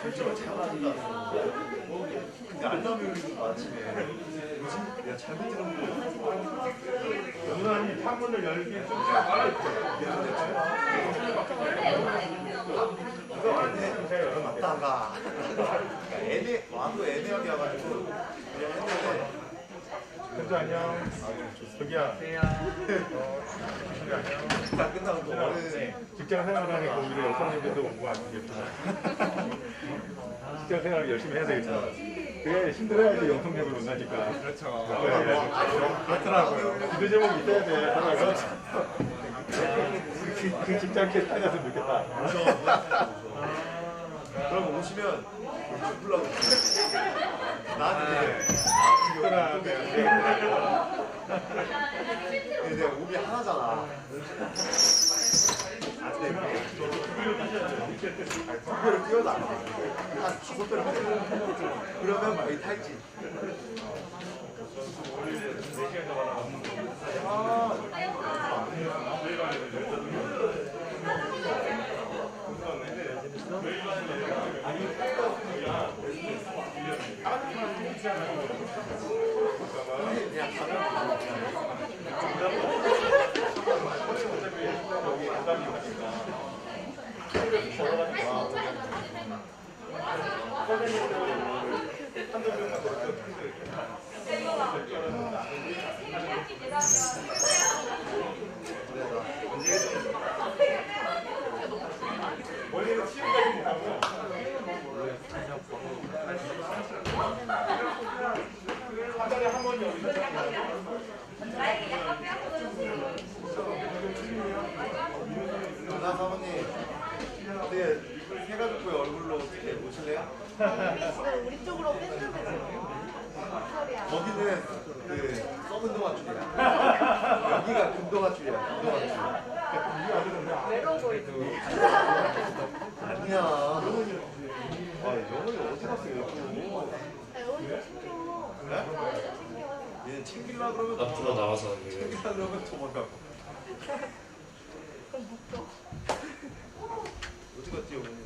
설정을 잘못한다. 근데 알람이 울리고 아침에 뭐지? 내가 잘못 들은 거. 누나님 창문을 열기 좀 말아주세요. 맞다가 마음도 애매하게 와가지고 그냥 했는데. 현주 안녕. 저기야. 다 끝나고 너는 직장 생활하니까 우리 여성님들도 공부 안 되겠구나. 직장 생활 열심히 해야 되겠다. 그래 힘들어야지 영성님을 만나니까. 그렇죠. 그렇더라고요. 기도 제목이 있어야 돼. 그 직장 캐 다녔으면 좋겠다. 그럼 오시면 불러고 나한테 근데 내가 몸이 하나잖아. 두 배를 뛰어도 안 돼. 한 5배를 하지. 그러면 많이 탈지. 원래는 치유까지 하고 한 달에 한 번이요. 나 사모님 어떻게 해가지고 얼굴로 어떻게 오실래요? 지금 우리 쪽으로 팬들에서 거기는 그 썩은 동아줄이야. 여기가 금동아줄이야. 금동아줄. 외로워 보이고 아니야. 영원이 어디 갔어요? 여기 챙겨 네? 얘는 챙길라 그러면 앞으로 나와서 챙길라 그러면 도망가고. 그럼 묶여 어디 갔지 영원이?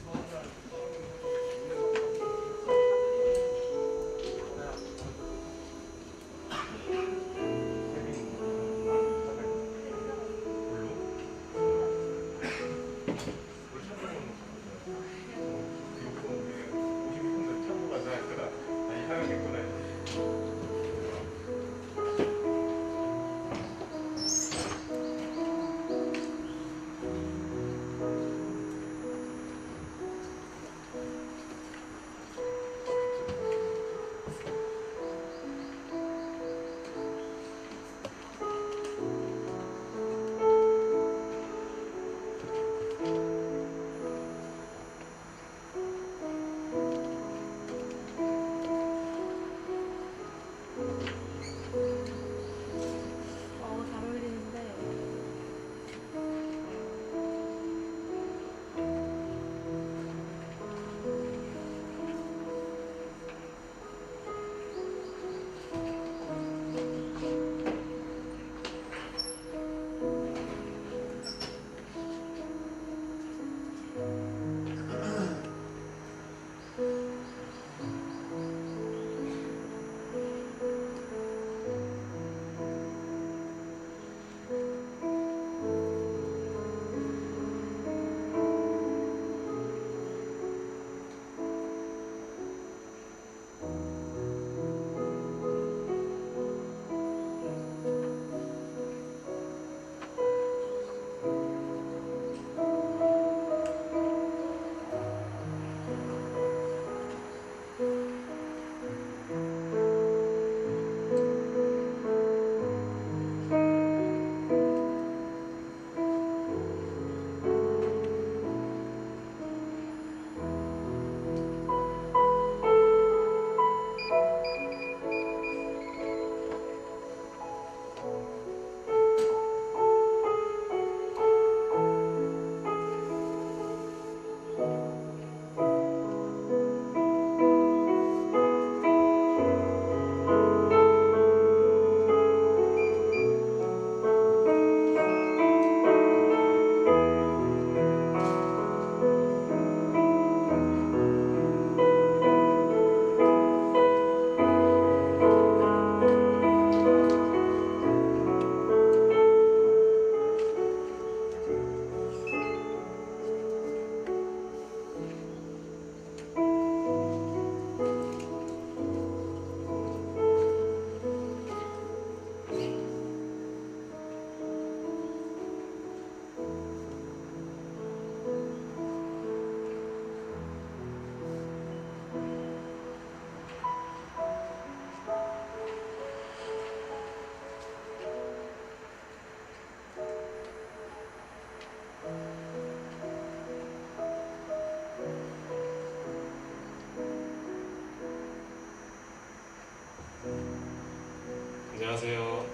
안녕하세요.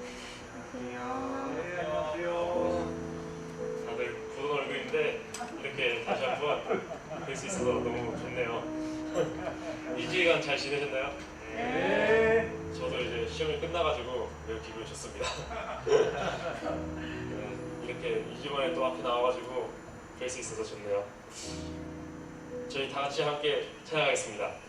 다들 부은 얼굴인데 이렇게 다시 한번 뵐 수 있어서 너무 좋네요. 2주간 잘 지내셨나요? 네. 저도 이제 시험이 끝나가지고 매우 기분이 좋습니다. 이렇게 2주 만에 또 앞에 나와가지고 뵐 수 있어서 좋네요. 저희 다 같이 함께 찬양하겠습니다.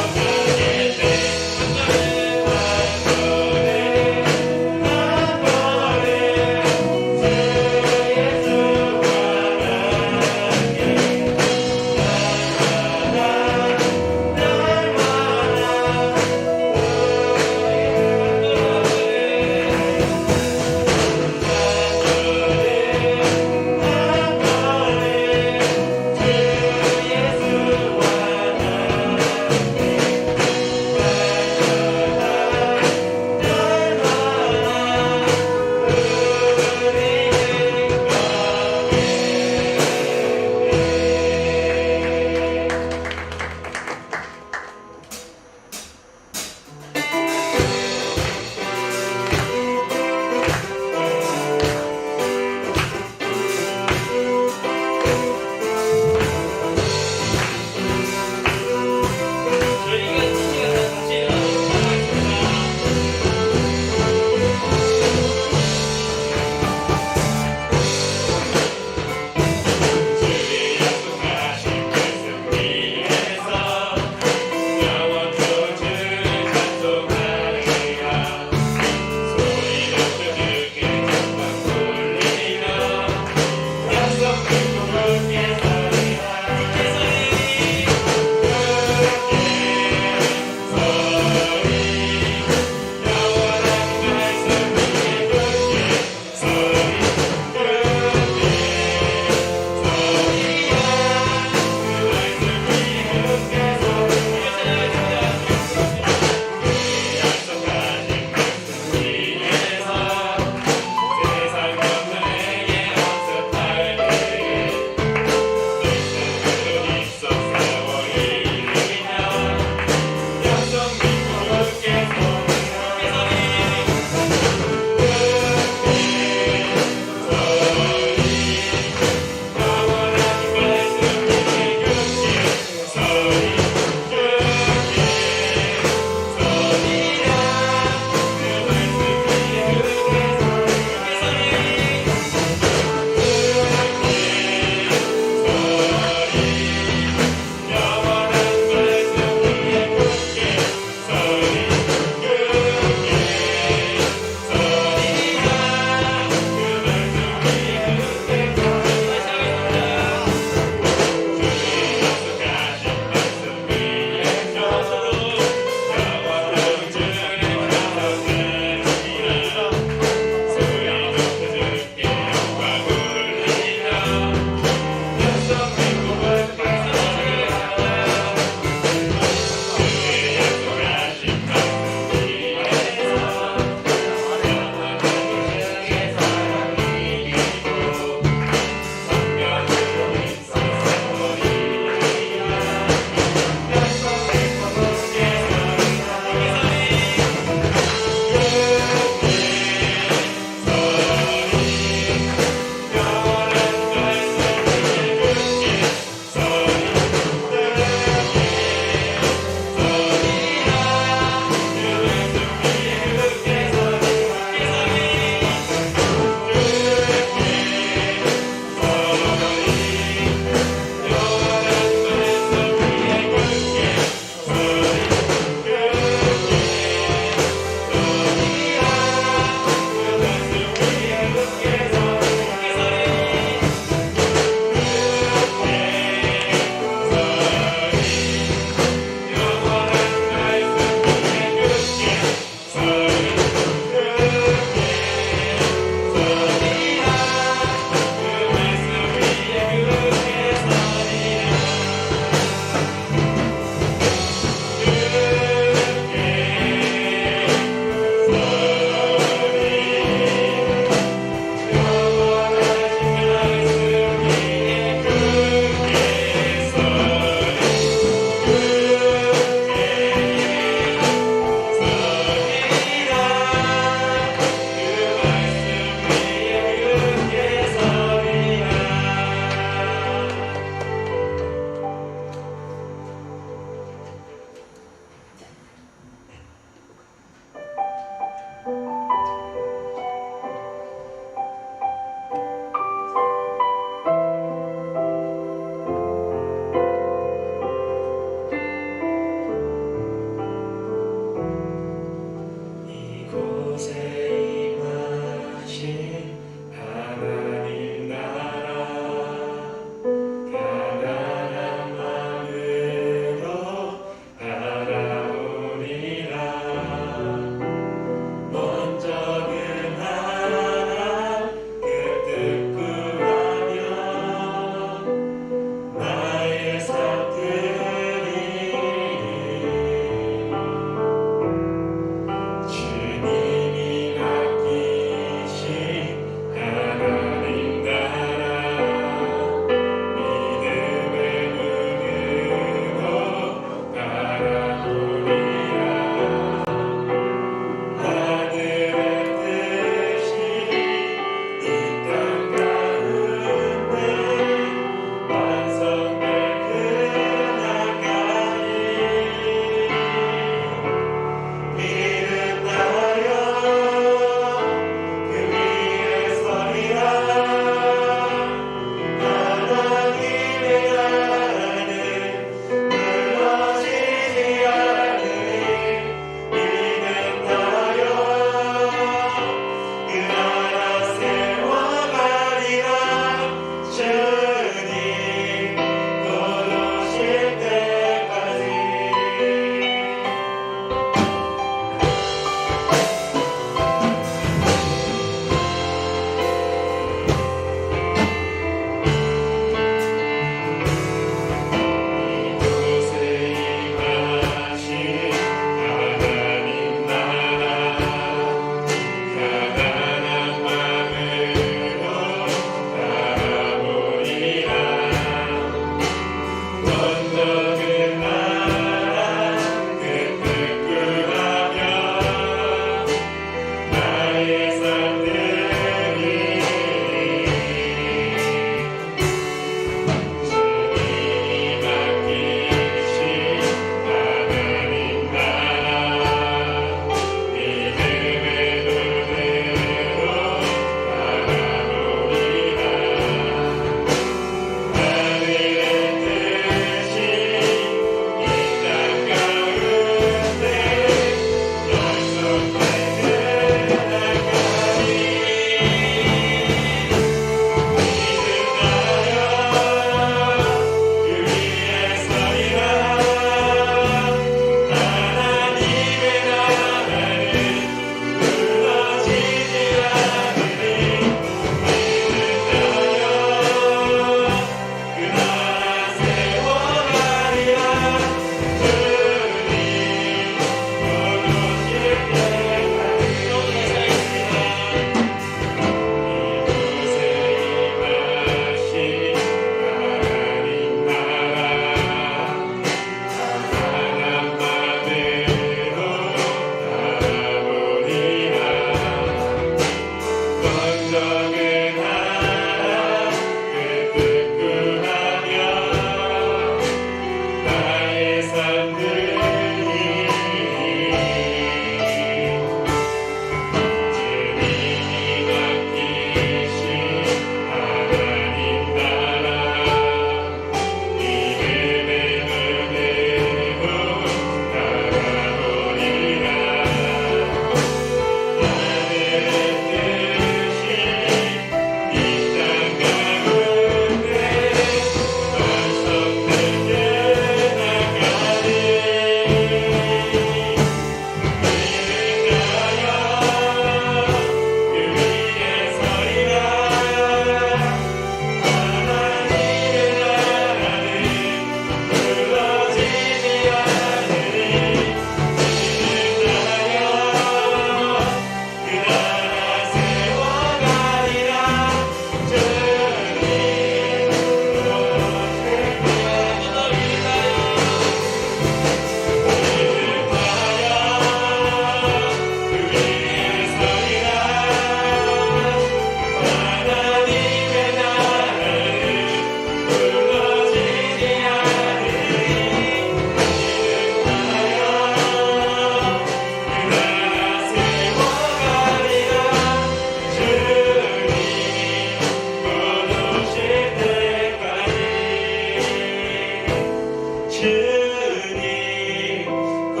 주님 곧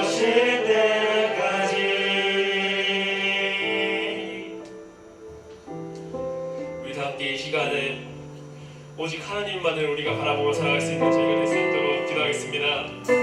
오실 때까지 우리 다 함께 이 시간에 오직 하나님만을 우리가 바라보고 살아갈 수 있는 저희가 될 수 있도록 기도하겠습니다.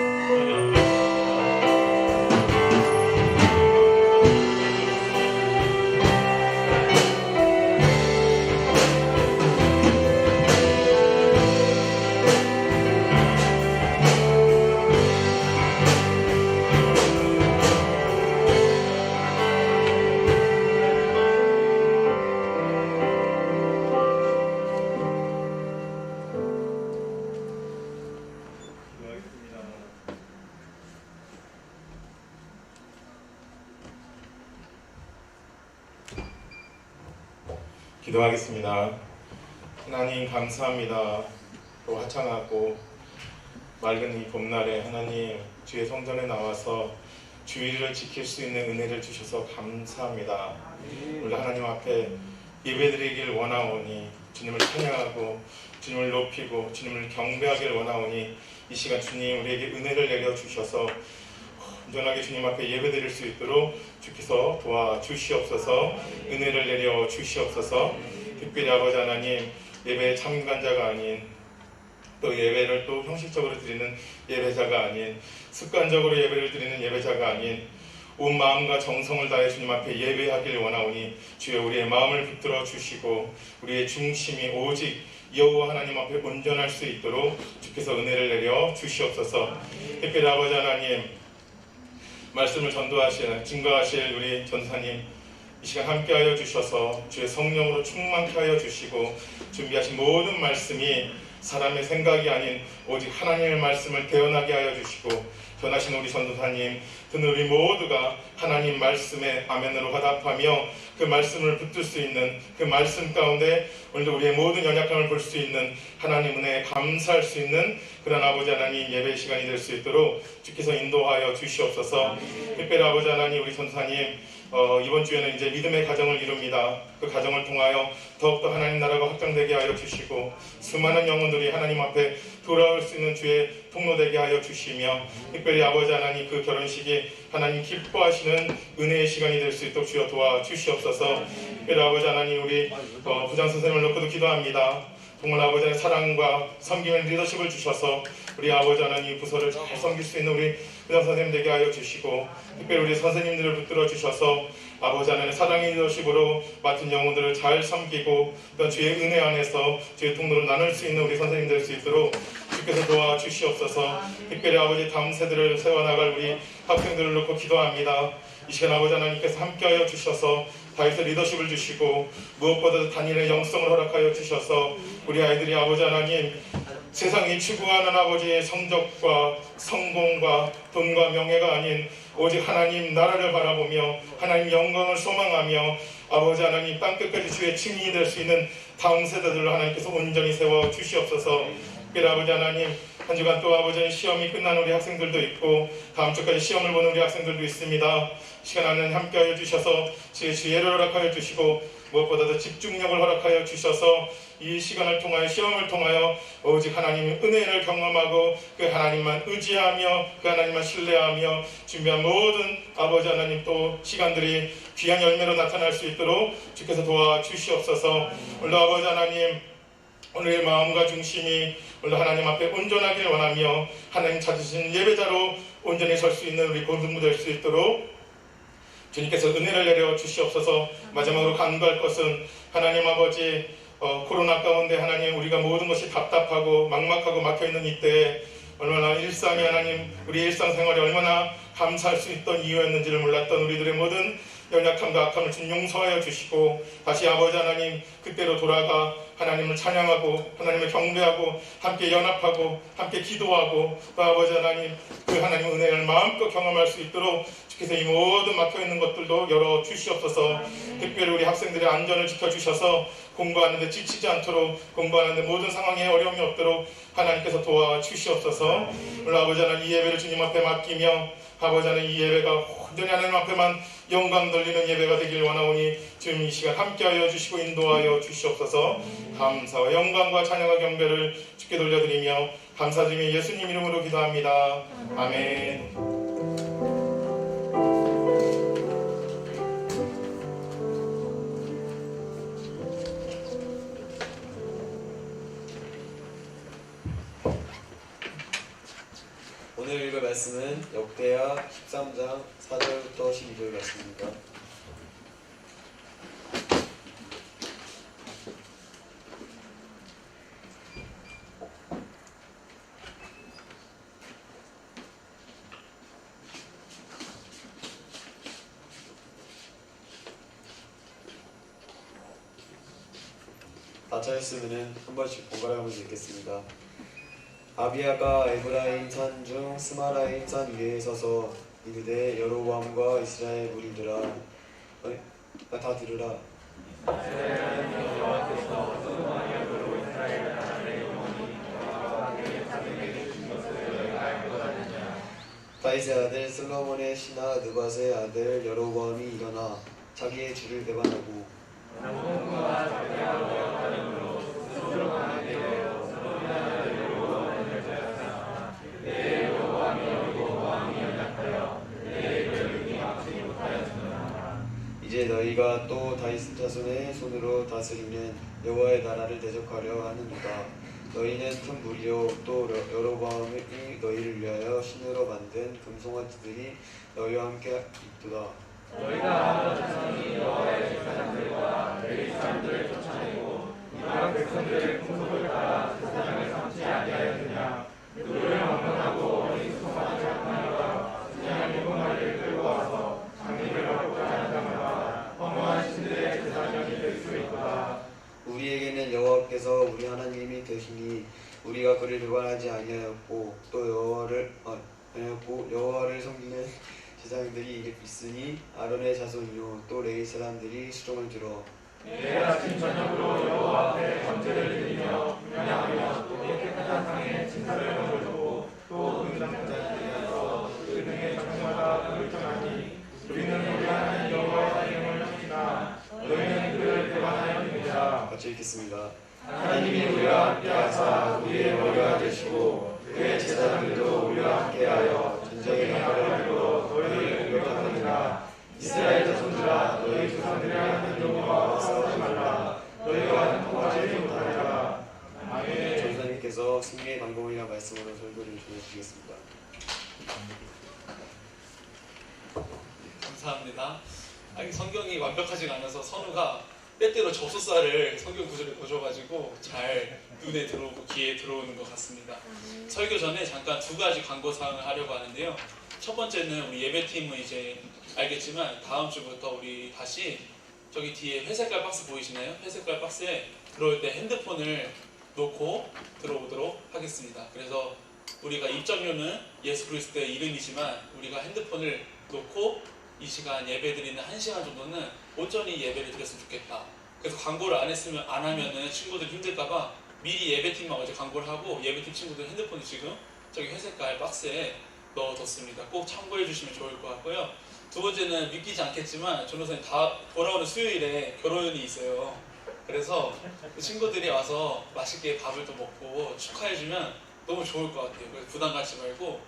기도하겠습니다. 하나님 감사합니다. 또 화창하고 맑은 이 봄날에 하나님 주의 성전에 나와서 주의를 지킬 수 있는 은혜를 주셔서 감사합니다. 우리 하나님 앞에 예배드리길 원하오니 주님을 찬양하고 주님을 높이고 주님을 경배하길 원하오니 이 시간 주님 우리에게 은혜를 내려주셔서 온전하게 주님 앞에 예배드릴 수 있도록 주께서 도와주시옵소서. 은혜를 내려 주시옵소서. 특별히 아버지 하나님 예배의 참관자가 아닌 또 예배를 또 형식적으로 드리는 예배자가 아닌 습관적으로 예배를 드리는 예배자가 아닌 온 마음과 정성을 다해 주님 앞에 예배하길 원하오니 주여 우리의 마음을 붙들어 주시고 우리의 중심이 오직 여호와 하나님 앞에 온전할 수 있도록 주께서 은혜를 내려 주시옵소서. 특별히 아버지 하나님 말씀을 전도하실 증거하실 우리 전사님 이 시간 함께하여 주셔서 주의 성령으로 충만케 하여 주시고 준비하신 모든 말씀이 사람의 생각이 아닌 오직 하나님의 말씀을 대언하게 하여 주시고 전하신 우리 전도사님 듣는 우리 모두가 하나님 말씀에 아멘으로 화답하며 그 말씀을 붙들 수 있는 그 말씀 가운데 오늘도 우리의 모든 연약함을 볼 수 있는 하나님 은혜에 감사할 수 있는 그런 아버지 하나님 예배 시간이 될 수 있도록 주께서 인도하여 주시옵소서. 특별히 아버지 하나님 우리 전사님 이번 주에는 이제 믿음의 가정을 이룹니다. 그 가정을 통하여 더욱더 하나님 나라가 확장되게 하여 주시고 수많은 영혼들이 하나님 앞에 돌아올 수 있는 주의 통로 되게 하여 주시며 특별히 아버지 하나님 그 결혼식이 하나님 기뻐하시는 은혜의 시간이 될 수 있도록 주여 도와주시옵소서. 특별히 아버지 하나님 우리 부장 선생님을 놓고도 기도합니다. 정말 아버지 하나님 사랑과 섬김의 리더십을 주셔서 우리 아버지 하나님 부서를 잘 섬길 수 있는 우리 부장 선생님 되게 하여 주시고 특별히 우리 선생님들을 붙들어 주셔서 아버지 하나님 사랑의 리더십으로 맡은 영혼들을 잘 섬기고 또 주의 은혜 안에서 주의 통로로 나눌 수 있는 우리 선생님 될 수 있도록 주께서 도와주시옵소서. 특별히 아버지 다음 세대를 세워나갈 우리 학생들을 놓고 기도합니다. 이 시간 아버지 하나님께서 함께하여 주셔서 다윗의 리더십을 주시고 무엇보다도 단일의 영성을 허락하여 주셔서 우리 아이들이 아버지 하나님 세상이 추구하는 아버지의 성적과 성공과 돈과 명예가 아닌 오직 하나님 나라를 바라보며 하나님 영광을 소망하며 아버지 하나님 땅끝까지 주의 증인이 될 수 있는 다음 세대들을 하나님께서 온전히 세워 주시옵소서. 특별히 아버지 하나님 한 주간 또 아버지 시험이 끝난 우리 학생들도 있고 다음 주까지 시험을 보는 우리 학생들도 있습니다. 시간 안에 함께하여 주셔서 주의 지혜를 허락하여 주시고 무엇보다도 집중력을 허락하여 주셔서 이 시간을 통하여 시험을 통하여 오직 하나님의 은혜를 경험하고 그 하나님만 의지하며 그 하나님만 신뢰하며 준비한 모든 아버지 하나님 또 시간들이 귀한 열매로 나타날 수 있도록 주께서 도와주시옵소서. 오늘도 아버지 하나님 오늘의 마음과 중심이 오늘 하나님 앞에 온전하길 원하며 하나님 찾으신 예배자로 온전히 설 수 있는 우리 고등부 될 수 있도록 주님께서 은혜를 내려 주시옵소서. 마지막으로 간구할 것은 하나님 아버지 코로나 가운데 하나님 우리가 모든 것이 답답하고 막막하고 막혀있는 이때에 얼마나 일상이 하나님 우리 일상생활이 얼마나 감사할 수 있던 이유였는지를 몰랐던 우리들의 모든 연약함과 악함을 주님 용서하여 주시고 다시 아버지 하나님 그때로 돌아가 하나님을 찬양하고 하나님을 경배하고 함께 연합하고 함께 기도하고 또 아버지 하나님 그 하나님의 은혜를 마음껏 경험할 수 있도록 주께서 이 모든 막혀있는 것들도 열어 주시옵소서. 특별히 우리 학생들의 안전을 지켜주셔서 공부하는 데 지치지 않도록, 공부하는 데 모든 상황에 어려움이 없도록 하나님께서 도와주시옵소서. 오늘 아버지 하나님 이 예배를 주님 앞에 맡기며 아버지 하나님 이 예배가 온전히 하나님 앞에만 영광 돌리는 예배가 되길 원하오니 주님 이 시간 함께하여 주시고 인도하여 주시옵소서. 감사와 영광과 찬양과 경배를 주께 돌려드리며 감사드리며 예수님 이름으로 기도합니다. 아멘. 오늘 읽을 말씀은 역대하 13장 4절부터 12절 말씀입니다. 다 차였으면 한 번씩 번갈아 가면서 읽겠습니다. 아비야가 에브라임 산 중 스마라임 산 위에 서서 이르되 여로보암과 이스라엘 무리들아 다 들으라. 다윗의 아들 솔로몬의 신하 느밧의 아들 여로보암이 일어나 자기의 주를 배반하고 이제 너희가 또 다윗 자손의 손으로 다스리는 여호와의 나라를 대적하려 하는도다. 너희는 큰 무리요 또 여로보암이 너희를 위하여 신으로 만든 금송아지들이 너희와 함께 있도다. 너희가 자손이 여호와의 제사장들과 레위 사람들을 쫓아내고 이방 백성들의 풍속을 따라 제사장을 삼지 아니하였느냐. 누구를 막론하고 어린 소송아지 한 마리와 그냥 7마리를 끌고 와서 장례를 받고자 하는 자마다 허무한 신들의 제사장이 될 수 있도다. 우리에게는 여호와께서 우리 하나님이 되시니 우리가 그를 배반하지 아니하였고 또 여호와를 섬기는 제사장들이 있으니 아론의 자손이요 또 레위 사람들이 수종을 들어 내일 아침 저녁으로 여호와 앞에 번제를 드리며 분향하며 또 깨끗한 상에 진사를 얹어주고 또 금장자들이어서 그 등의 장마다 그를 정하니 우리는 우리 하나님 여호와의 이름을 섬기나 너희는 그를 배반하였느니라. 같이 읽겠습니다. 하나님이 우리와 함께하사 우리의 머리가 되시고 그의 제사장들도 우리와 함께하여 전쟁의 나라로 너희를 공격하느니라. 이스라엘 자손들아 너희 조상들의 하나님 여호와와 싸우지 말라. 너희가 형통하지 못하리라. 아멘. 전사님께서 승리의 방법이라 말씀으로 설교를 전해주시겠습니다. 감사합니다. 아니, 성경이 완벽하지가 않아서 선우가 때때로 접속사를 성경 구절에 넣어줘가지고 잘 눈에 들어오고 귀에 들어오는 것 같습니다. 설교 전에 잠깐 2가지 광고사항을 하려고 하는데요. 첫 번째는 우리 예배팀은 이제 알겠지만 다음 주부터 우리 다시 저기 뒤에 회색깔 박스 보이시나요? 회색깔 박스에 들어올 때 핸드폰을 놓고 들어오도록 하겠습니다. 그래서 우리가 입장료는 예수 그리스도의 이름이지만 우리가 핸드폰을 놓고 이 시간 예배 드리는 1시간 정도는 온전히 예배를 드렸으면 좋겠다. 그래서 광고를 안 하면은 친구들이 힘들까봐 미리 예배팀만 어제 광고를 하고 예배팀 친구들 핸드폰을 지금 저기 회색깔 박스에 넣어뒀습니다. 꼭 참고해 주시면 좋을 것 같고요. 두 번째는 믿기지 않겠지만 전도사님 다 돌아오는 수요일에 결혼이 있어요. 그래서 그 친구들이 와서 맛있게 밥을 또 먹고 축하해주면 너무 좋을 것 같아요. 그래서 부담 갖지 말고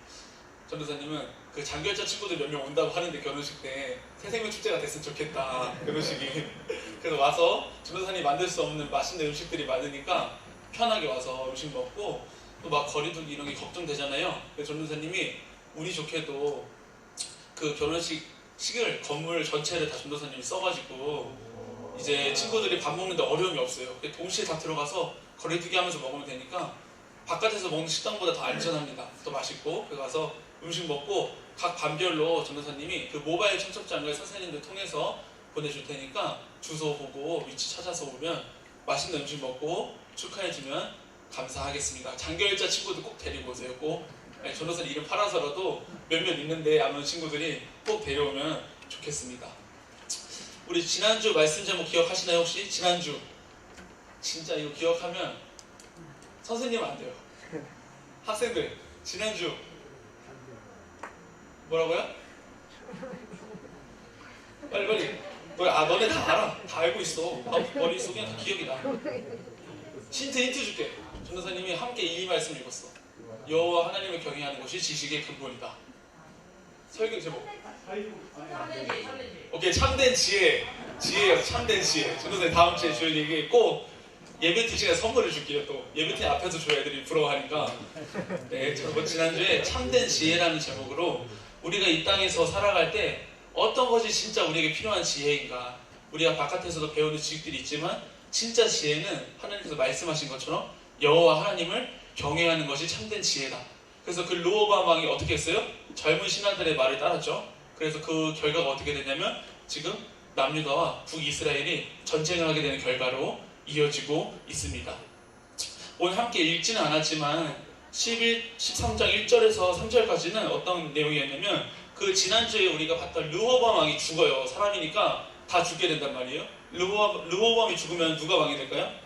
전도사님은 그 장결자 친구들 몇 명 온다고 하는데 결혼식 때 새생명 축제가 됐으면 좋겠다. 결혼식이. 그래서 와서 전도사님이 만들 수 없는 맛있는 음식들이 많으니까 편하게 와서 음식 먹고 또 막 거리두기 이런 게 걱정되잖아요. 그래서 전도사님이 운이 좋게도 그 결혼식을 건물 전체를 다 전도사님이 써가지고 이제 친구들이 밥 먹는데 어려움이 없어요. 동시에 다 들어가서 거리두기 하면서 먹으면 되니까 바깥에서 먹는 식당보다 더 안전합니다. 더 맛있고. 그래서 가서 음식 먹고 각 반별로 전도사님이 그 모바일 청첩장을 선생님들 통해서 보내줄 테니까 주소 보고 위치 찾아서 오면 맛있는 음식 먹고 축하해주면 감사하겠습니다. 장결자 친구들 꼭 데리고 오세요. 꼭. 아니, 전도사님 이름 팔아서라도 몇몇 있는데 안 오는 친구들이 꼭 데려오면 좋겠습니다. 우리 지난주 말씀 제목 기억하시나요 혹시? 지난주 진짜 이거 기억하면 선생님 안 돼요. 학생들 지난주 뭐라고요? 빨리 너네 다 알아. 다 알고 있어. 머릿속에 다 기억이 나. 힌트 줄게. 전도사님이 함께 이 말씀 읽었어. 여호와 하나님을 경외하는 것이 지식의 근본이다. 설교 제목. 오케이, 참된 지혜예요. 참된 지혜. 전도사님 다음 주에 주일 얘기 꼭 예배팀 시간에 선물을 줄게요. 또 예배팀 앞에서 줘야 애들이 부러워하니까. 네, 저번 지난주에 참된 지혜라는 제목으로 우리가 이 땅에서 살아갈 때 어떤 것이 진짜 우리에게 필요한 지혜인가. 우리가 바깥에서도 배우는 지식들이 있지만 진짜 지혜는 하나님께서 말씀하신 것처럼 여호와 하나님을 경외하는 것이 참된 지혜다. 그래서 그 르호보암 왕이 어떻게 했어요? 젊은 신하들의 말을 따랐죠. 그래서 그 결과가 어떻게 됐냐면 지금 남유다와 북이스라엘이 전쟁을 하게 되는 결과로 이어지고 있습니다. 오늘 함께 읽지는 않았지만 13장 1절에서 3절까지는 어떤 내용이었냐면 그 지난주에 우리가 봤던 르호보암 왕이 죽어요. 사람이니까 다 죽게 된단 말이에요. 르호보암이 죽으면 누가 왕이 될까요?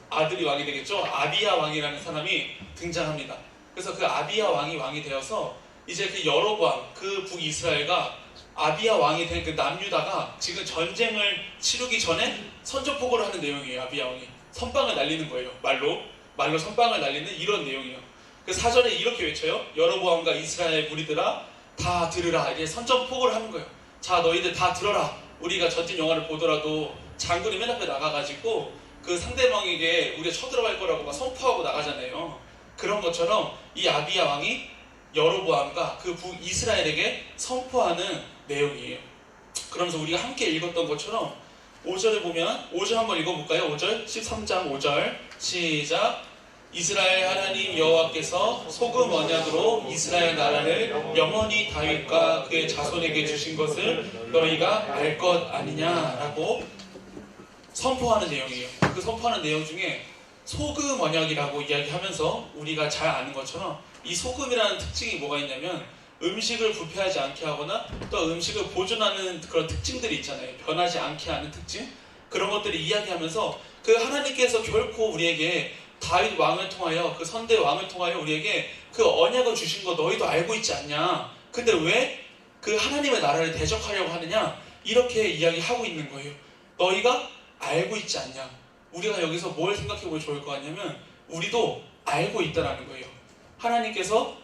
아들이 왕이 되겠죠. 아비야 왕이라는 사람이 등장합니다. 그래서 그 아비야 왕이 되어서 이제 그 여로보암, 그 북이스라엘과 아비야 왕이 된 그 남유다가 지금 전쟁을 치르기 전에 선전포고를 하는 내용이에요. 아비야 왕이 선빵을 날리는 거예요. 말로 선빵을 날리는 이런 내용이에요. 그 사전에 이렇게 외쳐요. 여로보암과 이스라엘 무리들아 다 들으라. 이제 선전포고를 하는 거예요. 자, 너희들 다 들어라. 우리가 전쟁 영화를 보더라도 장군이 맨 앞에 나가가지고 그 상대방에게 우리가 쳐들어갈 거라고 막 선포하고 나가잖아요. 그런 것처럼 이 아비야 왕이 여로보암과 그 북이스라엘에게 선포하는 내용이에요. 그러면서 우리가 함께 읽었던 것처럼 5절에 보면 5절 한번 읽어볼까요? 5절 13장 5절 시작. 이스라엘 하나님 여호와께서 소금 언약으로 이스라엘 나라를 영원히 다윗과 그의 자손에게 주신 것을 너희가 알 것 아니냐라고 선포하는 내용이에요. 그 선포하는 내용 중에 소금 언약이라고 이야기하면서 우리가 잘 아는 것처럼 이 소금이라는 특징이 뭐가 있냐면 음식을 부패하지 않게 하거나 또 음식을 보존하는 그런 특징들이 있잖아요. 변하지 않게 하는 특징, 그런 것들을 이야기하면서 그 하나님께서 결코 우리에게 다윗 왕을 통하여 그 선대 왕을 통하여 우리에게 그 언약을 주신 거 너희도 알고 있지 않냐. 근데 왜 그 하나님의 나라를 대적하려고 하느냐, 이렇게 이야기하고 있는 거예요. 너희가 알고 있지 않냐. 우리가 여기서 뭘 생각해 보면 좋을 것 같냐면 우리도 알고 있다라는 거예요. 하나님께서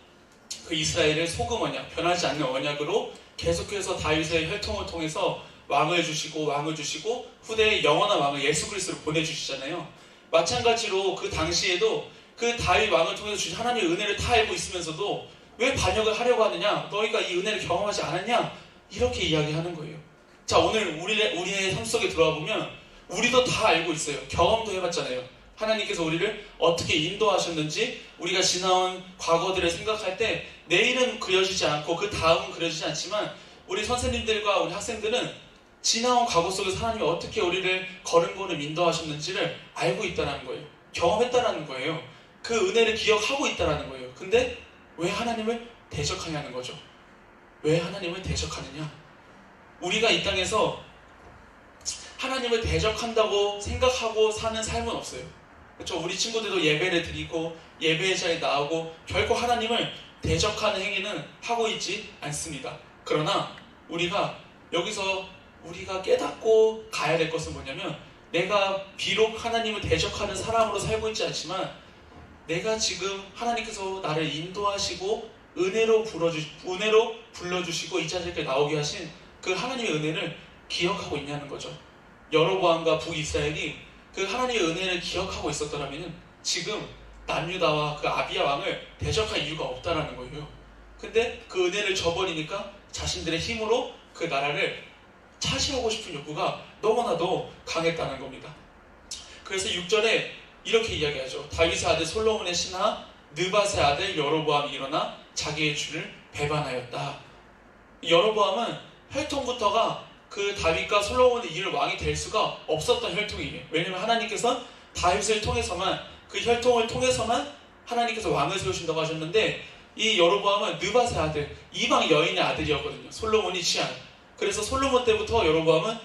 그 이스라엘을 소금 언약, 변하지 않는 언약으로 계속해서 다윗의 혈통을 통해서 왕을 주시고 후대에 영원한 왕을 예수 그리스도를 보내주시잖아요. 마찬가지로 그 당시에도 그 다윗 왕을 통해서 주신 하나님의 은혜를 다 알고 있으면서도 왜 반역을 하려고 하느냐, 너희가 이 은혜를 경험하지 않았냐, 이렇게 이야기하는 거예요. 자, 오늘 우리의 삶 속에 들어와 보면 우리도 다 알고 있어요. 경험도 해봤잖아요. 하나님께서 우리를 어떻게 인도하셨는지, 우리가 지나온 과거들을 생각할 때 내일은 그려지지 않고 그 다음은 그려지지 않지만 우리 선생님들과 우리 학생들은 지나온 과거 속에서 하나님이 어떻게 우리를 걸음걸음 인도하셨는지를 알고 있다는 거예요. 경험했다는 거예요. 그 은혜를 기억하고 있다는 거예요. 근데 왜 하나님을 대적하냐는 거죠. 왜 하나님을 대적하느냐? 우리가 이 땅에서 하나님을 대적한다고 생각하고 사는 삶은 없어요. 그렇죠? 우리 친구들도 예배를 드리고 예배의 자리에 나오고 결코 하나님을 대적하는 행위는 하고 있지 않습니다. 그러나 우리가 여기서 우리가 깨닫고 가야 될 것은 뭐냐면, 내가 비록 하나님을 대적하는 사람으로 살고 있지 않지만 내가 지금 하나님께서 나를 인도하시고 은혜로 불러주시고 이 자리에 나오게 하신 그 하나님의 은혜를 기억하고 있냐는 거죠. 여로보암과 북이스라엘이 그 하나님의 은혜를 기억하고 있었더라면 지금 남유다와 그 아비야 왕을 대적할 이유가 없다라는 거예요. 근데 그 은혜를 저버리니까 자신들의 힘으로 그 나라를 차지하고 싶은 욕구가 너무나도 강했다는 겁니다. 그래서 6절에 이렇게 이야기하죠. 다윗의 아들 솔로몬의 신하 느밧의 아들 여로보암이 일어나 자기의 주를 배반하였다. 여로보암은 혈통부터가 그 다윗과 솔로몬이 이을 왕이 될 수가 없었던 혈통이에요. 왜냐하면 하나님께서 다윗을 통해서만, 그 혈통을 통해서만 하나님께서 왕을 세우신다고 하셨는데 이 여로보암은 느밧의 아들, 이방 여인의 아들이었거든요. 솔로몬이 취한. 그래서 솔로몬 때부터 여로보암은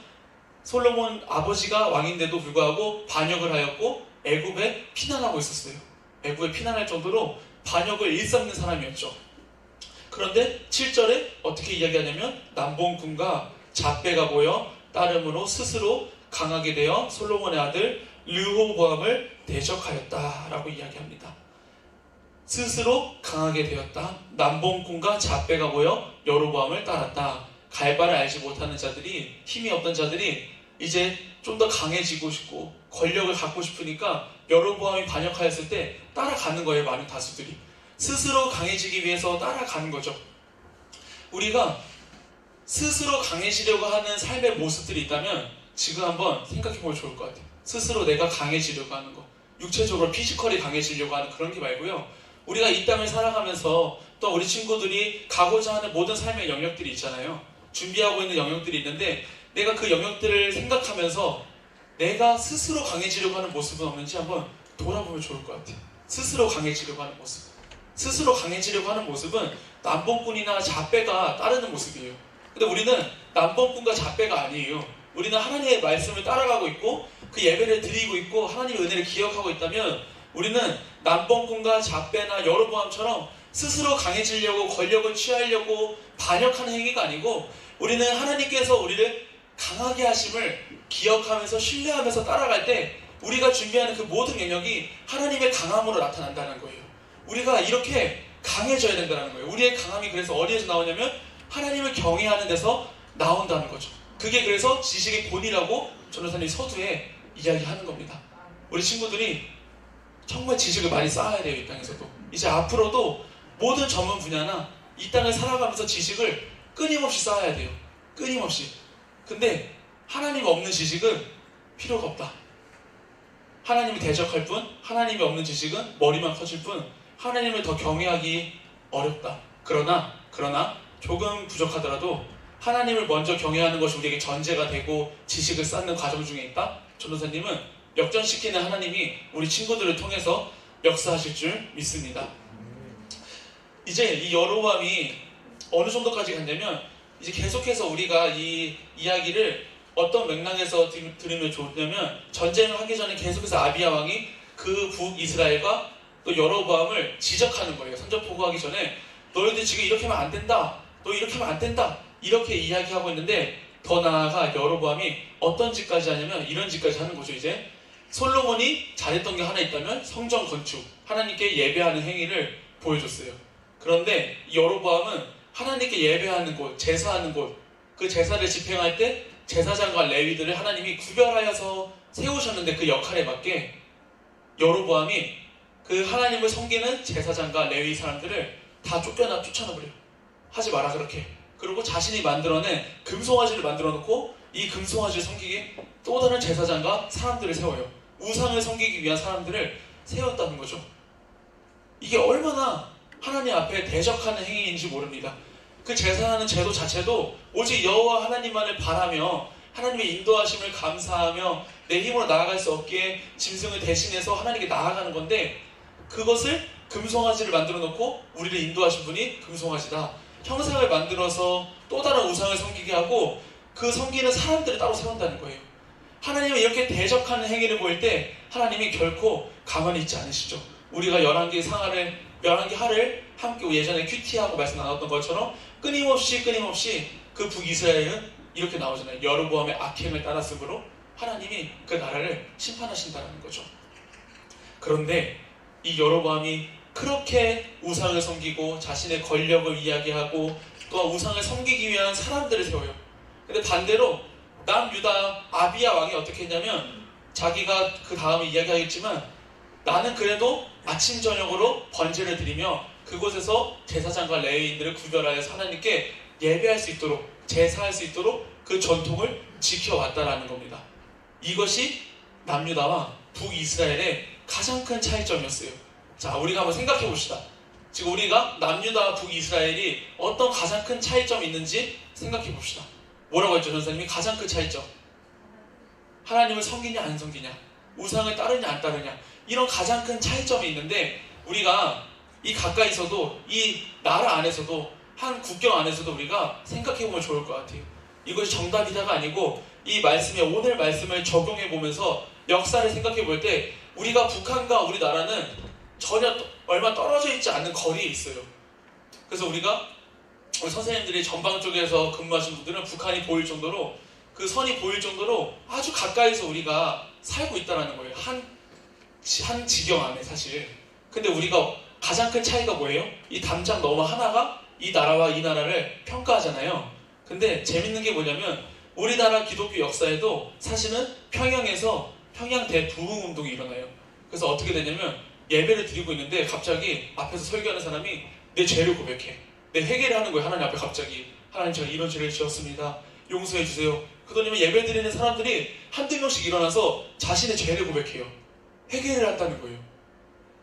솔로몬 아버지가 왕인데도 불구하고 반역을 하였고 애굽에 피난하고 있었어요. 애굽에 피난할 정도로 반역을 일삼는 사람이었죠. 그런데 7절에 어떻게 이야기하냐면 남봉꾼과 잡배가 모여 따름으로 스스로 강하게 되어 솔로몬의 아들 르호보암을 대적하였다라고 이야기합니다. 스스로 강하게 되었다. 남봉꾼과 잡배가 모여 여로보암을 따랐다. 갈 바를 알지 못하는 자들이, 힘이 없던 자들이 이제 좀 더 강해지고 싶고 권력을 갖고 싶으니까 여로보암이 반역하였을 때 따라가는 거예요. 많은 다수들이 스스로 강해지기 위해서 따라가는 거죠. 우리가 스스로 강해지려고 하는 삶의 모습들이 있다면 지금 한번 생각해보면 좋을 것 같아요. 스스로 내가 강해지려고 하는 거, 육체적으로 피지컬이 강해지려고 하는 그런 게 말고요. 우리가 이 땅을 살아가면서 또 우리 친구들이 가고자 하는 모든 삶의 영역들이 있잖아요. 준비하고 있는 영역들이 있는데 내가 그 영역들을 생각하면서 내가 스스로 강해지려고 하는 모습은 없는지 한번 돌아보면 좋을 것 같아요. 스스로 강해지려고 하는 모습. 스스로 강해지려고 하는 모습은 남봉꾼이나 잡배가 따르는 모습이에요. 근데 우리는 남봉꾼과 잡배가 아니에요. 우리는 하나님의 말씀을 따라가고 있고 그 예배를 드리고 있고 하나님의 은혜를 기억하고 있다면 우리는 남봉꾼과 잡배나 여로보암처럼 스스로 강해지려고 권력을 취하려고 반역하는 행위가 아니고 우리는 하나님께서 우리를 강하게 하심을 기억하면서 신뢰하면서 따라갈 때 우리가 준비하는 그 모든 영역이 하나님의 강함으로 나타난다는 거예요. 우리가 이렇게 강해져야 된다는 거예요. 우리의 강함이 그래서 어디에서 나오냐면 하나님을 경외하는 데서 나온다는 거죠. 그게 그래서 지식의 본이라고 전도사님 서두에 이야기하는 겁니다. 우리 친구들이 정말 지식을 많이 쌓아야 돼요. 이 땅에서도. 이제 앞으로도 모든 전문 분야나 이 땅을 살아가면서 지식을 끊임없이 쌓아야 돼요. 끊임없이. 근데 하나님 없는 지식은 필요가 없다. 하나님을 대적할 뿐, 하나님이 없는 지식은 머리만 커질 뿐, 하나님을 더 경외하기 어렵다. 그러나 조금 부족하더라도 하나님을 먼저 경외하는 것이 우리에게 전제가 되고 지식을 쌓는 과정 중에 있다. 전도사님은 역전시키는 하나님이 우리 친구들을 통해서 역사하실 줄 믿습니다. 이제 이 여로보암이 어느 정도까지 갔냐면 이제 계속해서 우리가 이 이야기를 어떤 맥락에서 들으면 좋냐면 전쟁을 하기 전에 계속해서 아비야 왕이 그 북이스라엘과 또 여로보암을 지적하는 거예요. 선전포고하기 전에 너희들 지금 이렇게 하면 안 된다. 너 이렇게 하면 안 된다. 이렇게 이야기하고 있는데 더 나아가 여로보암이 어떤 짓까지 하냐면 이런 짓까지 하는 거죠. 이제 솔로몬이 잘했던 게 하나 있다면 성전 건축, 하나님께 예배하는 행위를 보여줬어요. 그런데 여로보암은 하나님께 예배하는 곳, 제사하는 곳, 그 제사를 집행할 때 제사장과 레위들을 하나님이 구별하여서 세우셨는데 그 역할에 맞게 여로보암이 그 하나님을 섬기는 제사장과 레위 사람들을 다 쫓아내버려요. 하지 마라 그렇게. 그리고 자신이 만들어낸 금송아지를 만들어 놓고 이 금송아지를 섬기기 또 다른 제사장과 사람들을 세워요. 우상을 섬기기 위한 사람들을 세웠다는 거죠. 이게 얼마나 하나님 앞에 대적하는 행위인지 모릅니다. 그 제사하는 제도 자체도 오직 여호와 하나님만을 바라며 하나님의 인도하심을 감사하며 내 힘으로 나아갈 수 없기에 짐승을 대신해서 하나님께 나아가는 건데 그것을 금송아지를 만들어 놓고 우리를 인도하신 분이 금송아지다. 형상을 만들어서 또 다른 우상을 섬기게 하고 그 섬기는 사람들을 따로 세운다는 거예요. 하나님은 이렇게 대적하는 행위를 보일 때 하나님이 결코 가만히 있지 않으시죠. 우리가 열왕기 하를 함께 예전에 큐티하고 말씀 나눴던 것처럼 끊임없이 그 북이스라엘은 이렇게 나오잖아요. 여로보암의 악행을 따랐으므로 하나님이 그 나라를 심판하신다는 거죠. 그런데 이 여로보암이 그렇게 우상을 섬기고 자신의 권력을 이야기하고 또 우상을 섬기기 위한 사람들을 세워요. 근데 반대로 남유다 아비야 왕이 어떻게 했냐면 자기가 그 다음에 이야기하겠지만 나는 그래도 아침 저녁으로 번제를 드리며 그곳에서 제사장과 레위인들을 구별하여서 하나님께 예배할 수 있도록 제사할 수 있도록 그 전통을 지켜왔다라는 겁니다. 이것이 남유다와 북이스라엘의 가장 큰 차이점이었어요. 자, 우리가 한번 생각해 봅시다. 지금 우리가 남유다와 북이스라엘이 어떤 가장 큰 차이점이 있는지 생각해 봅시다. 뭐라고 했죠, 전사님이? 가장 큰 차이점. 하나님을 섬기냐 안 섬기냐, 우상을 따르냐 안 따르냐, 이런 가장 큰 차이점이 있는데 우리가 이 가까이서도 이 나라 안에서도 한 국경 안에서도 우리가 생각해보면 좋을 것 같아요. 이것이 정답이다가 아니고 이 말씀에 오늘 말씀을 적용해보면서 역사를 생각해볼 때 우리가 북한과 우리나라는 전혀 얼마 떨어져 있지 않는 거리에 있어요. 그래서 우리가 우리 선생님들이 전방 쪽에서 근무하신 분들은 북한이 보일 정도로 그 선이 보일 정도로 아주 가까이서 우리가 살고 있다는 거예요. 한 지경 안에 사실. 근데 우리가 가장 큰 차이가 뭐예요? 이 담장 너머 하나가 이 나라와 이 나라를 평가하잖아요. 근데 재밌는 게 뭐냐면 우리나라 기독교 역사에도 사실은 평양에서 평양 대부흥운동이 일어나요. 그래서 어떻게 되냐면 예배를 드리고 있는데 갑자기 앞에서 설교하는 사람이 내 죄를 고백해. 내 회개를 하는 거예요. 하나님 앞에 갑자기. 하나님 제가 이런 죄를 지었습니다. 용서해 주세요. 그러면 예배 드리는 사람들이 한두 명씩 일어나서 자신의 죄를 고백해요. 회개를 한다는 거예요.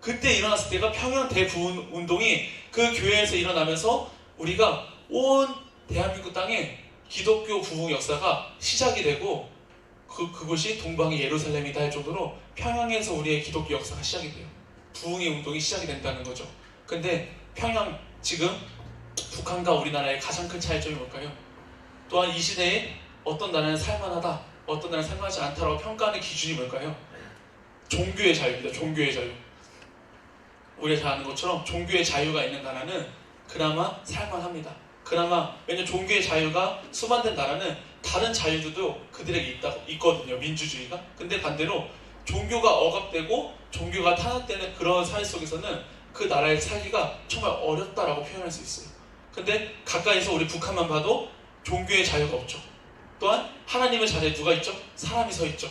그때 일어났을 때가 평양 대부흥운동이 그 교회에서 일어나면서 우리가 온 대한민국 땅에 기독교 부흥 역사가 시작이 되고 그곳이 동방의 예루살렘이다 할 정도로 평양에서 우리의 기독교 역사가 시작이 돼요. 부흥의 운동이 시작이 된다는 거죠. 근데 평양 지금 북한과 우리나라의 가장 큰 차이점이 뭘까요? 또한 이 시대에 어떤 나라는 살만하다, 어떤 나라는 살만하지 않다라고 평가하는 기준이 뭘까요? 종교의 자유입니다. 종교의 자유. 우리가 잘 아는 것처럼 종교의 자유가 있는 나라는 그나마 살만합니다. 그나마 왜냐면 종교의 자유가 수반된 나라는 다른 자유들도 그들에게 있거든요. 민주주의가. 근데 반대로 종교가 억압되고 종교가 탄압되는 그런 사회 속에서는 그 나라의 살기가 정말 어렵다라고 표현할 수 있어요. 근데 가까이서 우리 북한만 봐도 종교의 자유가 없죠. 또한 하나님의 자리에 누가 있죠? 사람이 서 있죠.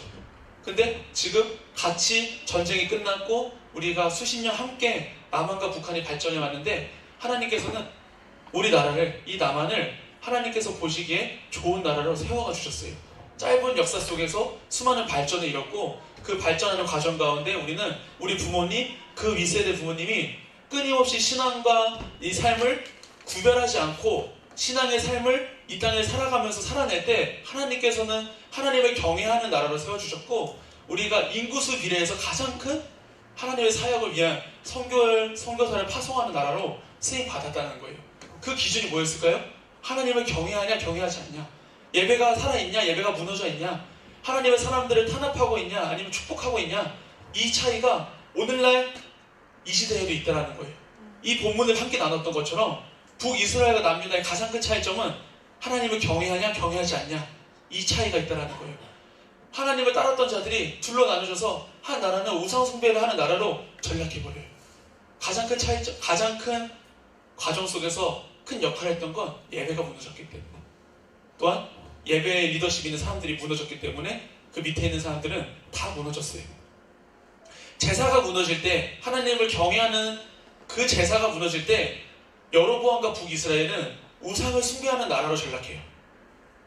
근데 지금 같이 전쟁이 끝났고 우리가 수십 년 함께 남한과 북한이 발전해 왔는데 하나님께서는 우리나라를, 이 남한을 하나님께서 보시기에 좋은 나라로 세워가 주셨어요. 짧은 역사 속에서 수많은 발전을 이뤘고 그 발전하는 과정 가운데 우리는 우리 부모님, 그 윗세대 부모님이 끊임없이 신앙과 이 삶을 구별하지 않고 신앙의 삶을 이 땅에 살아가면서 살아낼 때 하나님께서는 하나님을 경외하는 나라로 세워주셨고 우리가 인구수 비례해서 가장 큰 하나님의 사역을 위한 선교사를 파송하는 나라로 쓰임받았다는 거예요. 그 기준이 뭐였을까요? 하나님을 경외하냐 경외하지 않냐, 예배가 살아있냐 예배가 무너져 있냐, 하나님의 사람들을 탄압하고 있냐 아니면 축복하고 있냐, 이 차이가 오늘날 이 시대에도 있다는 거예요. 이 본문을 함께 나눴던 것처럼 북이스라엘과 남유다의 가장 큰 차이점은 하나님을 경외하냐 경외하지 않냐, 이 차이가 있다는 거예요. 하나님을 따랐던 자들이 둘로 나눠져서 한 나라는 우상 숭배를 하는 나라로 전락해버려요. 가장 큰 차이점, 가장 큰 과정 속에서 큰 역할을 했던 건 예배가 무너졌기 때문에, 또한 예배의 리더십 있는 사람들이 무너졌기 때문에 그 밑에 있는 사람들은 다 무너졌어요. 제사가 무너질 때, 하나님을 경외하는 그 제사가 무너질 때 여로보암과 북이스라엘은 우상을 숭배하는 나라로 전락해요.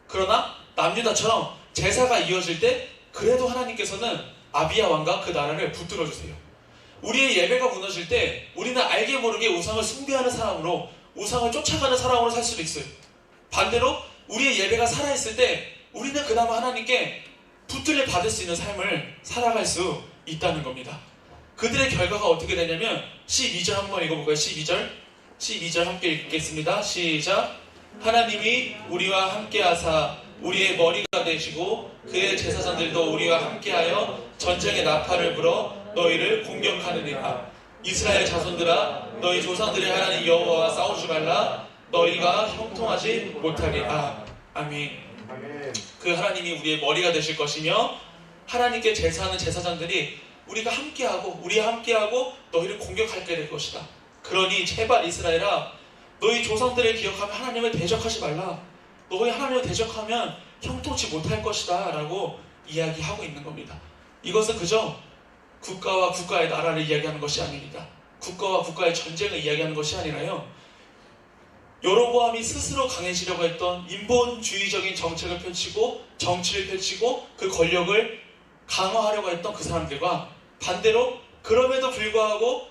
그러나 남유다처럼 제사가 이어질 때 그래도 하나님께서는 아비야 왕과 그 나라를 붙들어 주세요. 우리의 예배가 무너질 때 우리는 알게 모르게 우상을 숭배하는 사람으로, 우상을 쫓아가는 사람으로 살 수도 있어요. 반대로 우리의 예배가 살아있을 때 우리는 그나마 하나님께 붙들려 받을 수 있는 삶을 살아갈 수 있다는 겁니다. 그들의 결과가 어떻게 되냐면 12절 한번 읽어볼까요? 12절 함께 읽겠습니다. 시작. 하나님이 우리와 함께하사 우리의 머리가 되시고 그의 제사장들도 우리와 함께하여 전쟁의 나팔을 불어 너희를 공격하느니라. 이스라엘 자손들아, 너희 조상들의 하나님 여호와와 싸우지 말라. 너희가 형통하지 못하리라. 아멘. 그 하나님이 우리의 머리가 되실 것이며 하나님께 제사하는 제사장들이 우리가 함께하고 너희를 공격할 때 될 것이다. 그러니 제발 이스라엘아, 너희 조상들을 기억하며 하나님을 대적하지 말라. 너희 하나님을 대적하면 형통치 못할 것이다 라고 이야기하고 있는 겁니다. 이것은 그저 국가와 국가의 나라를 이야기하는 것이 아닙니다. 국가와 국가의 전쟁을 이야기하는 것이 아니라요, 여로보암이 스스로 강해지려고 했던 인본주의적인 정책을 펼치고 정치를 펼치고 그 권력을 강화하려고 했던 그 사람들과 반대로 그럼에도 불구하고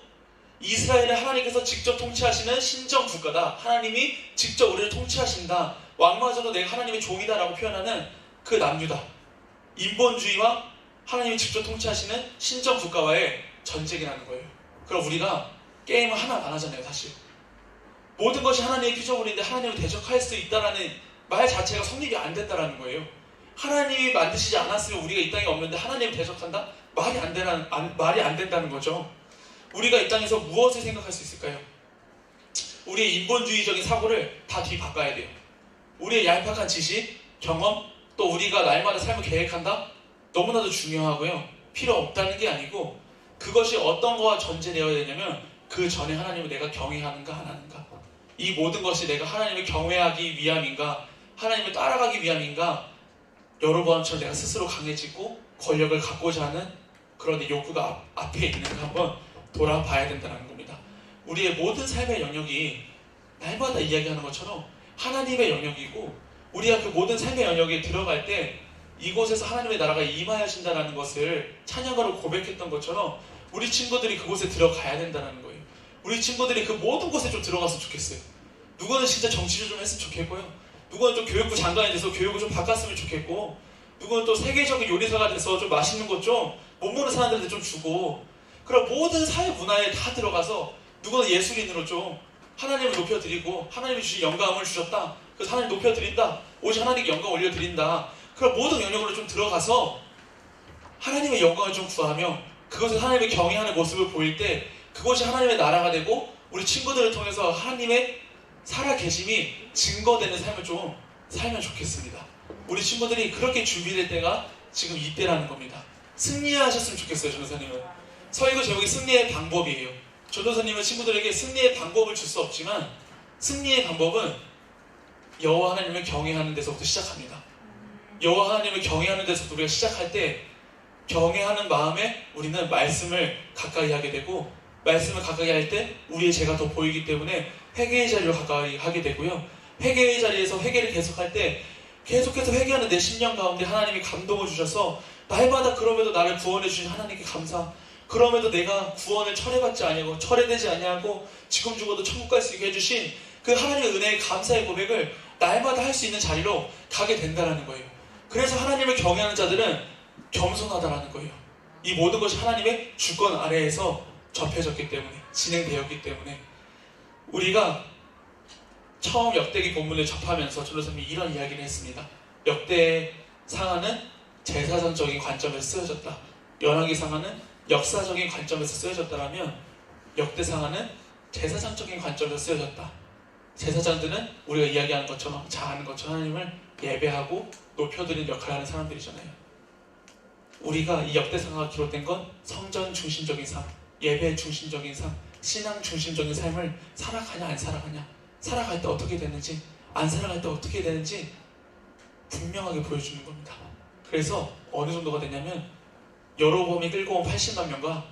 이스라엘을 하나님께서 직접 통치하시는 신정 국가다, 하나님이 직접 우리를 통치하신다, 왕마저도 내가 하나님의 종이다 라고 표현하는 그 남유다, 인본주의와 하나님이 직접 통치하시는 신정 국가와의 전쟁이라는 거예요. 그럼 우리가 게임은 하나 안 하잖아요, 사실. 모든 것이 하나님의 피조물인데 하나님을 대적할 수 있다라는 말 자체가 성립이 안 됐다라는 거예요. 하나님이 만드시지 않았으면 우리가 이 땅에 없는데 하나님을 대적한다? 말이 안 된다는 거죠. 우리가 이 땅에서 무엇을 생각할 수 있을까요? 우리의 인본주의적인 사고를 다 뒤바꿔야 돼요. 우리의 얄팍한 지식, 경험, 또 우리가 날마다 삶을 계획한다? 너무나도 중요하고요. 필요 없다는 게 아니고 그것이 어떤 거와 전제되어야 되냐면 그 전에 하나님을 내가 경외하는가 안 하는가, 이 모든 것이 내가 하나님을 경외하기 위함인가 하나님을 따라가기 위함인가, 여로보암처럼 내가 스스로 강해지고 권력을 갖고자 하는 그런 욕구가 앞에 있는가 한번 돌아봐야 된다는 겁니다. 우리의 모든 삶의 영역이 날마다 이야기하는 것처럼 하나님의 영역이고 우리가 그 모든 삶의 영역에 들어갈 때 이곳에서 하나님의 나라가 임하여진다는 것을 찬양으로 고백했던 것처럼 우리 친구들이 그곳에 들어가야 된다는 거예요. 우리 친구들이 그 모든 곳에 좀 들어갔으면 좋겠어요. 누구는 진짜 정치를 좀 했으면 좋겠고요. 누구는 좀 교육부 장관이 돼서 교육을 좀 바꿨으면 좋겠고, 누구는 또 세계적인 요리사가 돼서 좀 맛있는 것 좀 못 먹는 사람들한테 좀 주고, 그런 모든 사회 문화에 다 들어가서 누구는 예술인으로 좀 하나님을 높여드리고 하나님이 주신 영감을 주셨다, 그래서 하나님 높여드린다, 오직 하나님께 영광 올려드린다, 그런 모든 영역으로 좀 들어가서 하나님의 영광을 좀 구하며 그것을 하나님의 경외하는 모습을 보일 때 그것이 하나님의 나라가 되고 우리 친구들을 통해서 하나님의 살아계심이 증거되는 삶을 좀 살면 좋겠습니다. 우리 친구들이 그렇게 준비될 때가 지금 이때라는 겁니다. 승리하셨으면 좋겠어요. 전도사님은 설교 제목이 승리의 방법이에요. 전도사님은 친구들에게 승리의 방법을 줄 수 없지만 승리의 방법은 여호와 하나님을 경외하는 데서부터 시작합니다. 여호와 하나님을 경외하는 데서부터 우리가 시작할 때 경외하는 마음에 우리는 말씀을 가까이 하게 되고, 말씀을 가까이 할 때 우리의 죄가 더 보이기 때문에 회개의 자리로 가까이 하게 되고요. 회개의 자리에서 회개를 계속할 때 계속해서 회개하는 내 심령 가운데 하나님이 감동을 주셔서 날마다 그럼에도 나를 구원해 주신 하나님께 감사, 그럼에도 내가 구원을 철회받지 아니하고 철회되지 아니하고 지금 죽어도 천국 갈 수 있게 해주신 그 하나님의 은혜의 감사의 고백을 날마다 할 수 있는 자리로 가게 된다는 거예요. 그래서 하나님을 경외하는 자들은 겸손하다라는 거예요. 이 모든 것이 하나님의 주권 아래에서 접해졌기 때문에, 진행되었기 때문에. 우리가 처음 역대기 본문을 접하면서 전도사님이 이런 이야기를 했습니다. 역대 상하는 제사상적인 관점에서 쓰여졌다, 열왕기 상하는 역사적인 관점에서 쓰여졌다라면 역대 상하는 제사상적인 관점에서 쓰여졌다. 제사장들은 우리가 이야기하는 것처럼, 잘 아는 것처럼 하나님을 예배하고 높여드리는 역할을 하는 사람들이잖아요. 우리가 이 역대상하가 기록된 건 성전 중심적인 삶, 예배 중심적인 삶, 신앙 중심적인 삶을 살아가냐 안 살아가냐, 살아갈 때 어떻게 되는지 안 살아갈 때 어떻게 되는지 분명하게 보여주는 겁니다. 그래서 어느 정도가 되냐면 여로보암이 끌고 온 80만 명과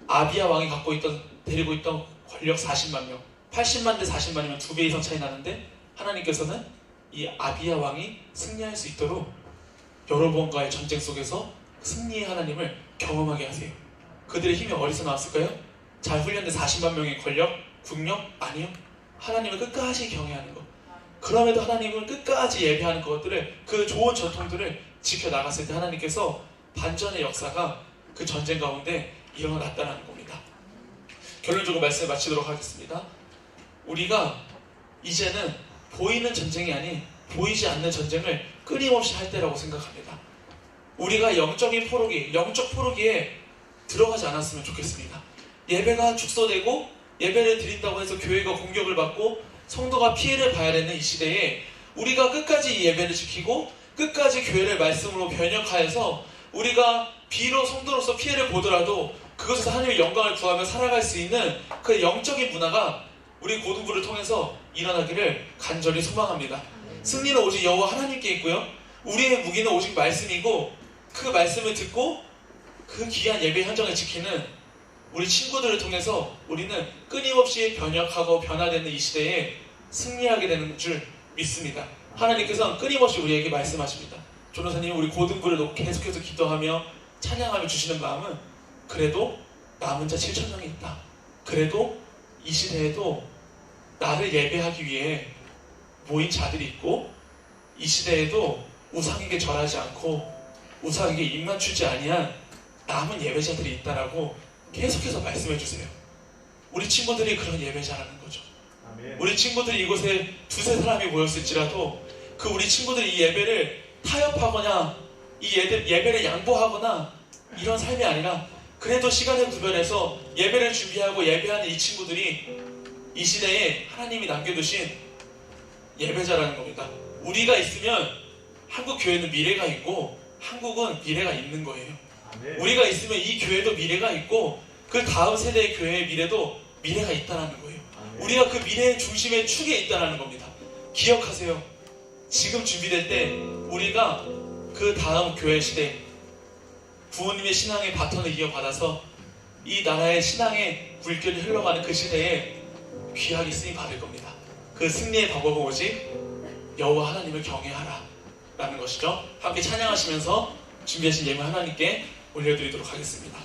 아비야 왕이 데리고 있던 권력 40만 명, 80만 대 40만이면 2배 이상 차이 나는데 하나님께서는 이 아비야 왕이 승리할 수 있도록 여로보암과의 전쟁 속에서 승리의 하나님을 경험하게 하세요. 그들의 힘이 어디서 나왔을까요? 잘 훈련된 40만 명의 권력, 국력? 아니요. 하나님을 끝까지 경외하는 것, 그럼에도 하나님을 끝까지 예배하는 것들을, 그 좋은 전통들을 지켜나갔을 때 하나님께서 반전의 역사가 그 전쟁 가운데 일어났다는 겁니다. 결론적으로 말씀을 마치도록 하겠습니다. 우리가 이제는 보이는 전쟁이 아닌 보이지 않는 전쟁을 끊임없이 할 때라고 생각합니다. 우리가 영적인 포로기, 영적 포로기에 들어가지 않았으면 좋겠습니다. 예배가 축소되고 예배를 드린다고 해서 교회가 공격을 받고 성도가 피해를 봐야 되는 이 시대에 우리가 끝까지 이 예배를 지키고 끝까지 교회를 말씀으로 변혁하여서 우리가 비록 성도로서 피해를 보더라도 그것에서 하나님의 영광을 구하며 살아갈 수 있는 그 영적인 문화가 우리 고등부를 통해서 일어나기를 간절히 소망합니다. 승리는 오직 여호와 하나님께 있고요, 우리의 무기는 오직 말씀이고, 그 말씀을 듣고 그 귀한 예배 현장을 지키는 우리 친구들을 통해서 우리는 끊임없이 변혁하고 변화되는 이 시대에 승리하게 되는 줄 믿습니다. 하나님께서는 끊임없이 우리에게 말씀하십니다. 조노사님, 우리 고등부를 계속해서 기도하며 찬양하며 주시는 마음은 그래도 남은 자 7천 명이 있다, 그래도 이 시대에도 나를 예배하기 위해 모인 자들이 있고, 이 시대에도 우상에게 절하지 않고 우상에게 입맞추지 아니한 남은 예배자들이 있다라고 계속해서 말씀해 주세요. 우리 친구들이 그런 예배자라는 거죠. 아멘. 우리 친구들이 이곳에 두세 사람이 모였을지라도 그 우리 친구들이 이 예배를 타협하거나 이 예배를 양보하거나 이런 삶이 아니라 그래도 시간을 구별해서 예배를 준비하고 예배하는 이 친구들이 이 시대에 하나님이 남겨두신 예배자라는 겁니다. 우리가 있으면 한국 교회는 미래가 있고 한국은 미래가 있는 거예요. 아멘. 우리가 있으면 이 교회도 미래가 있고 그 다음 세대의 교회의 미래도 미래가 있다는 거예요. 아멘. 우리가 그 미래의 중심의 축에 있다는 겁니다. 기억하세요. 지금 준비될 때 우리가 그 다음 교회 시대 부모님의 신앙의 바톤을 이어받아서 이 나라의 신앙의 물결이 흘러가는 그 시대에 귀하게 쓰임 받을 겁니다. 그 승리의 방법은 오직 여호와 하나님을 경외하라 라는 것이죠. 함께 찬양하시면서 준비하신 예물 하나님께 올려드리도록 하겠습니다.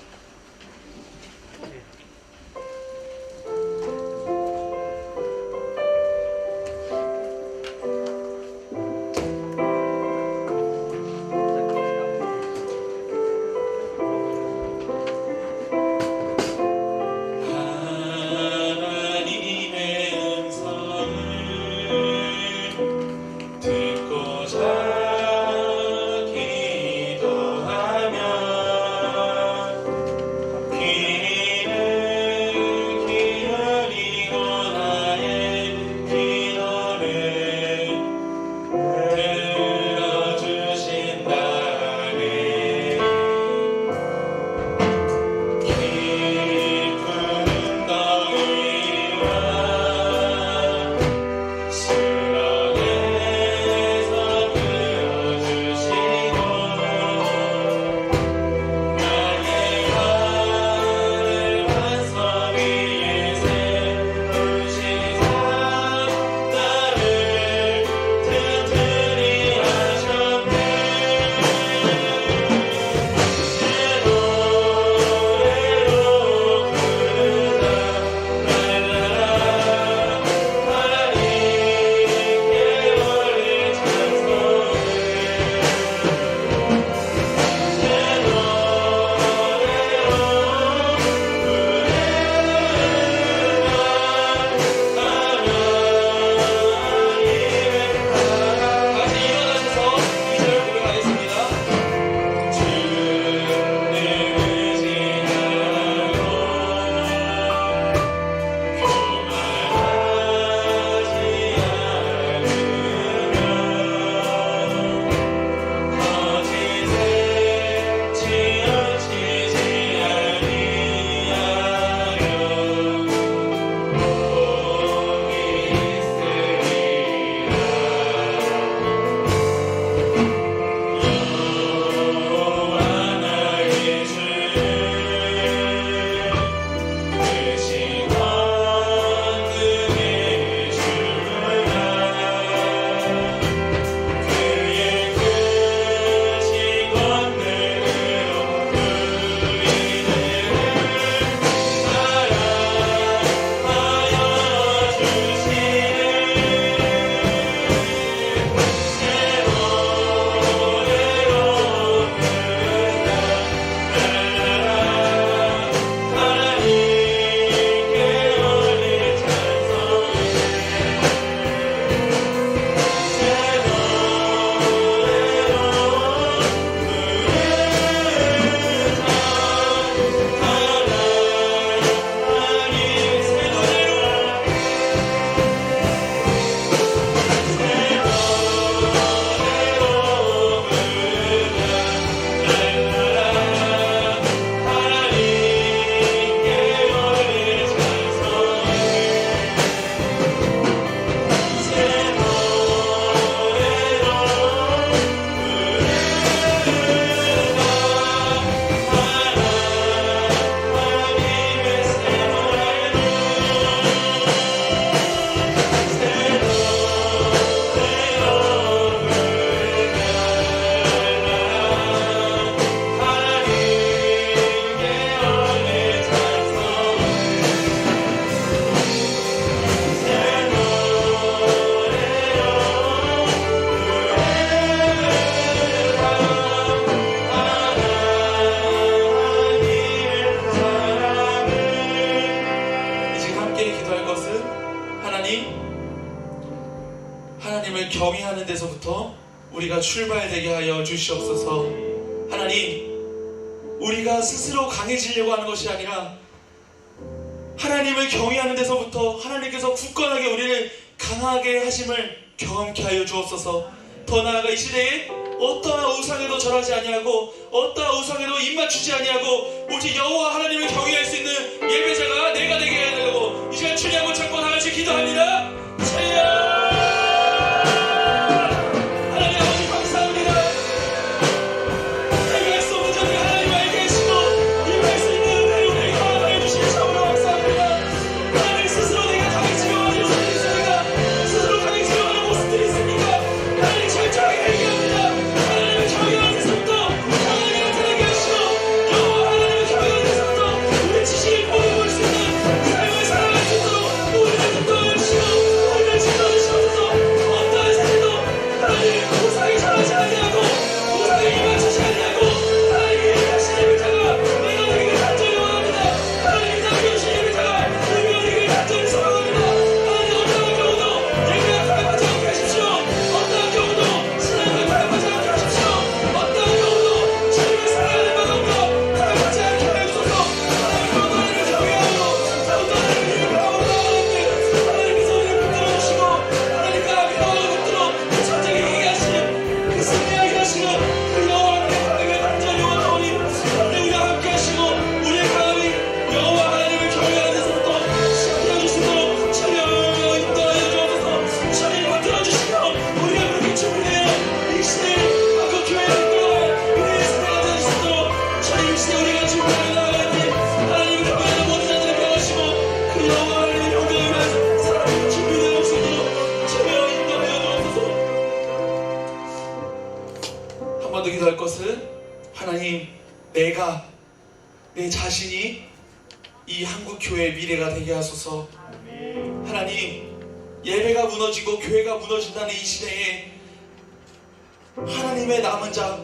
듣고자 기도하며 하나님을 경외하는 데서부터 우리가 출발되게 하여 주시옵소서. 하나님, 우리가 스스로 강해지려고 하는 것이 아니라 하나님을 경외하는 데서부터 하나님께서 굳건하게 우리를 강하게 하심을 경험케 하여 주옵소서. 더 나아가 이 시대에 어떠한 우상에도 절하지 아니하고 어떠한 우상에도 입맞추지 아니하고 오직 여호와 하나님을 경외할 수 있는 예배자가 내가 되게 해야 되고, 이 시간 주님 한번 잡고 다 같이 기도합니다. 하나님 아버지 감사합니다. 예배할 수 없는 자들 하나님 알게 하시고 예배할 수 있는 은혜를 우리에게 허락하여 주시니 참으로 감사합니다. 하나님 스스로 내가 강해지려고 하는 모습들이 있습니까? 스스로 강해지려고 하는 모습들이 있습니까? 하나님 철저하게 회개합니다. 하나님을 경외하는 데서부터 하나님을 나타나게 하시고 여호와 하나님을 경외하는 데서부터 우리의 지식을 보여볼 수 있는 삶을 살아갈 수 있도록 우리를 인도하여 주시고 우리를 지도해 주셔서 어떠한 세대도 하나님 우상에 절하지 아니하고 우상에 입맞추지 아니하고 하나님의 예배하신 예배자가 내가 되기를 간절히 원합니다. 하나님이 남겨주신 예배자가 우리가 되기를 간절히 소망합니다. 하나님 어떠한 경우도 예배가 타협하지 않게 하십시오. 어떠한 경우도 신앙을 타협하지 않게 하십시오. 어떠한 경우도 주님을 사랑하는 마음과 타협하지 않게 하여 주소서. 하나님 하나님을 경외하고 더욱더 하나님의 이름을 아우르고 하나님께서 우리를 붙들어 주시고 하나님과 함께 붙들어 그 전쟁에 이기게 하시는 그 승리하게 하시는 그 여호와 하나님의 간절히 원하오니 하나님 우리와 함께 하시고 우리의 마음이 여호와 하나님을 경외하는 데서부터 시작되어 주시도록 주여 인도하여 주옵소서. 주님 붙들어 주시고 우리가 그렇게 준비되어 이 시대에 한국 교회를 인도할 은혜의 세대가 되어 주시도록 주님 이 시대 우리가 준비하여 나아갈 때 하나님을 경외하는 모든 자들을 명하시고 그 여호와 하나님의 영광을 위하여 사람이 준비되어 수 있도록 주여 인도하여 주옵소서. 한 번 더 기도할 것은 하나님, 내가 내 자신이 이 한국 교회의 미래가 되게 하소서. 하나님, 예배가 무너지고 교회가 무너진다는 이 시대에 하나님의 남은 자,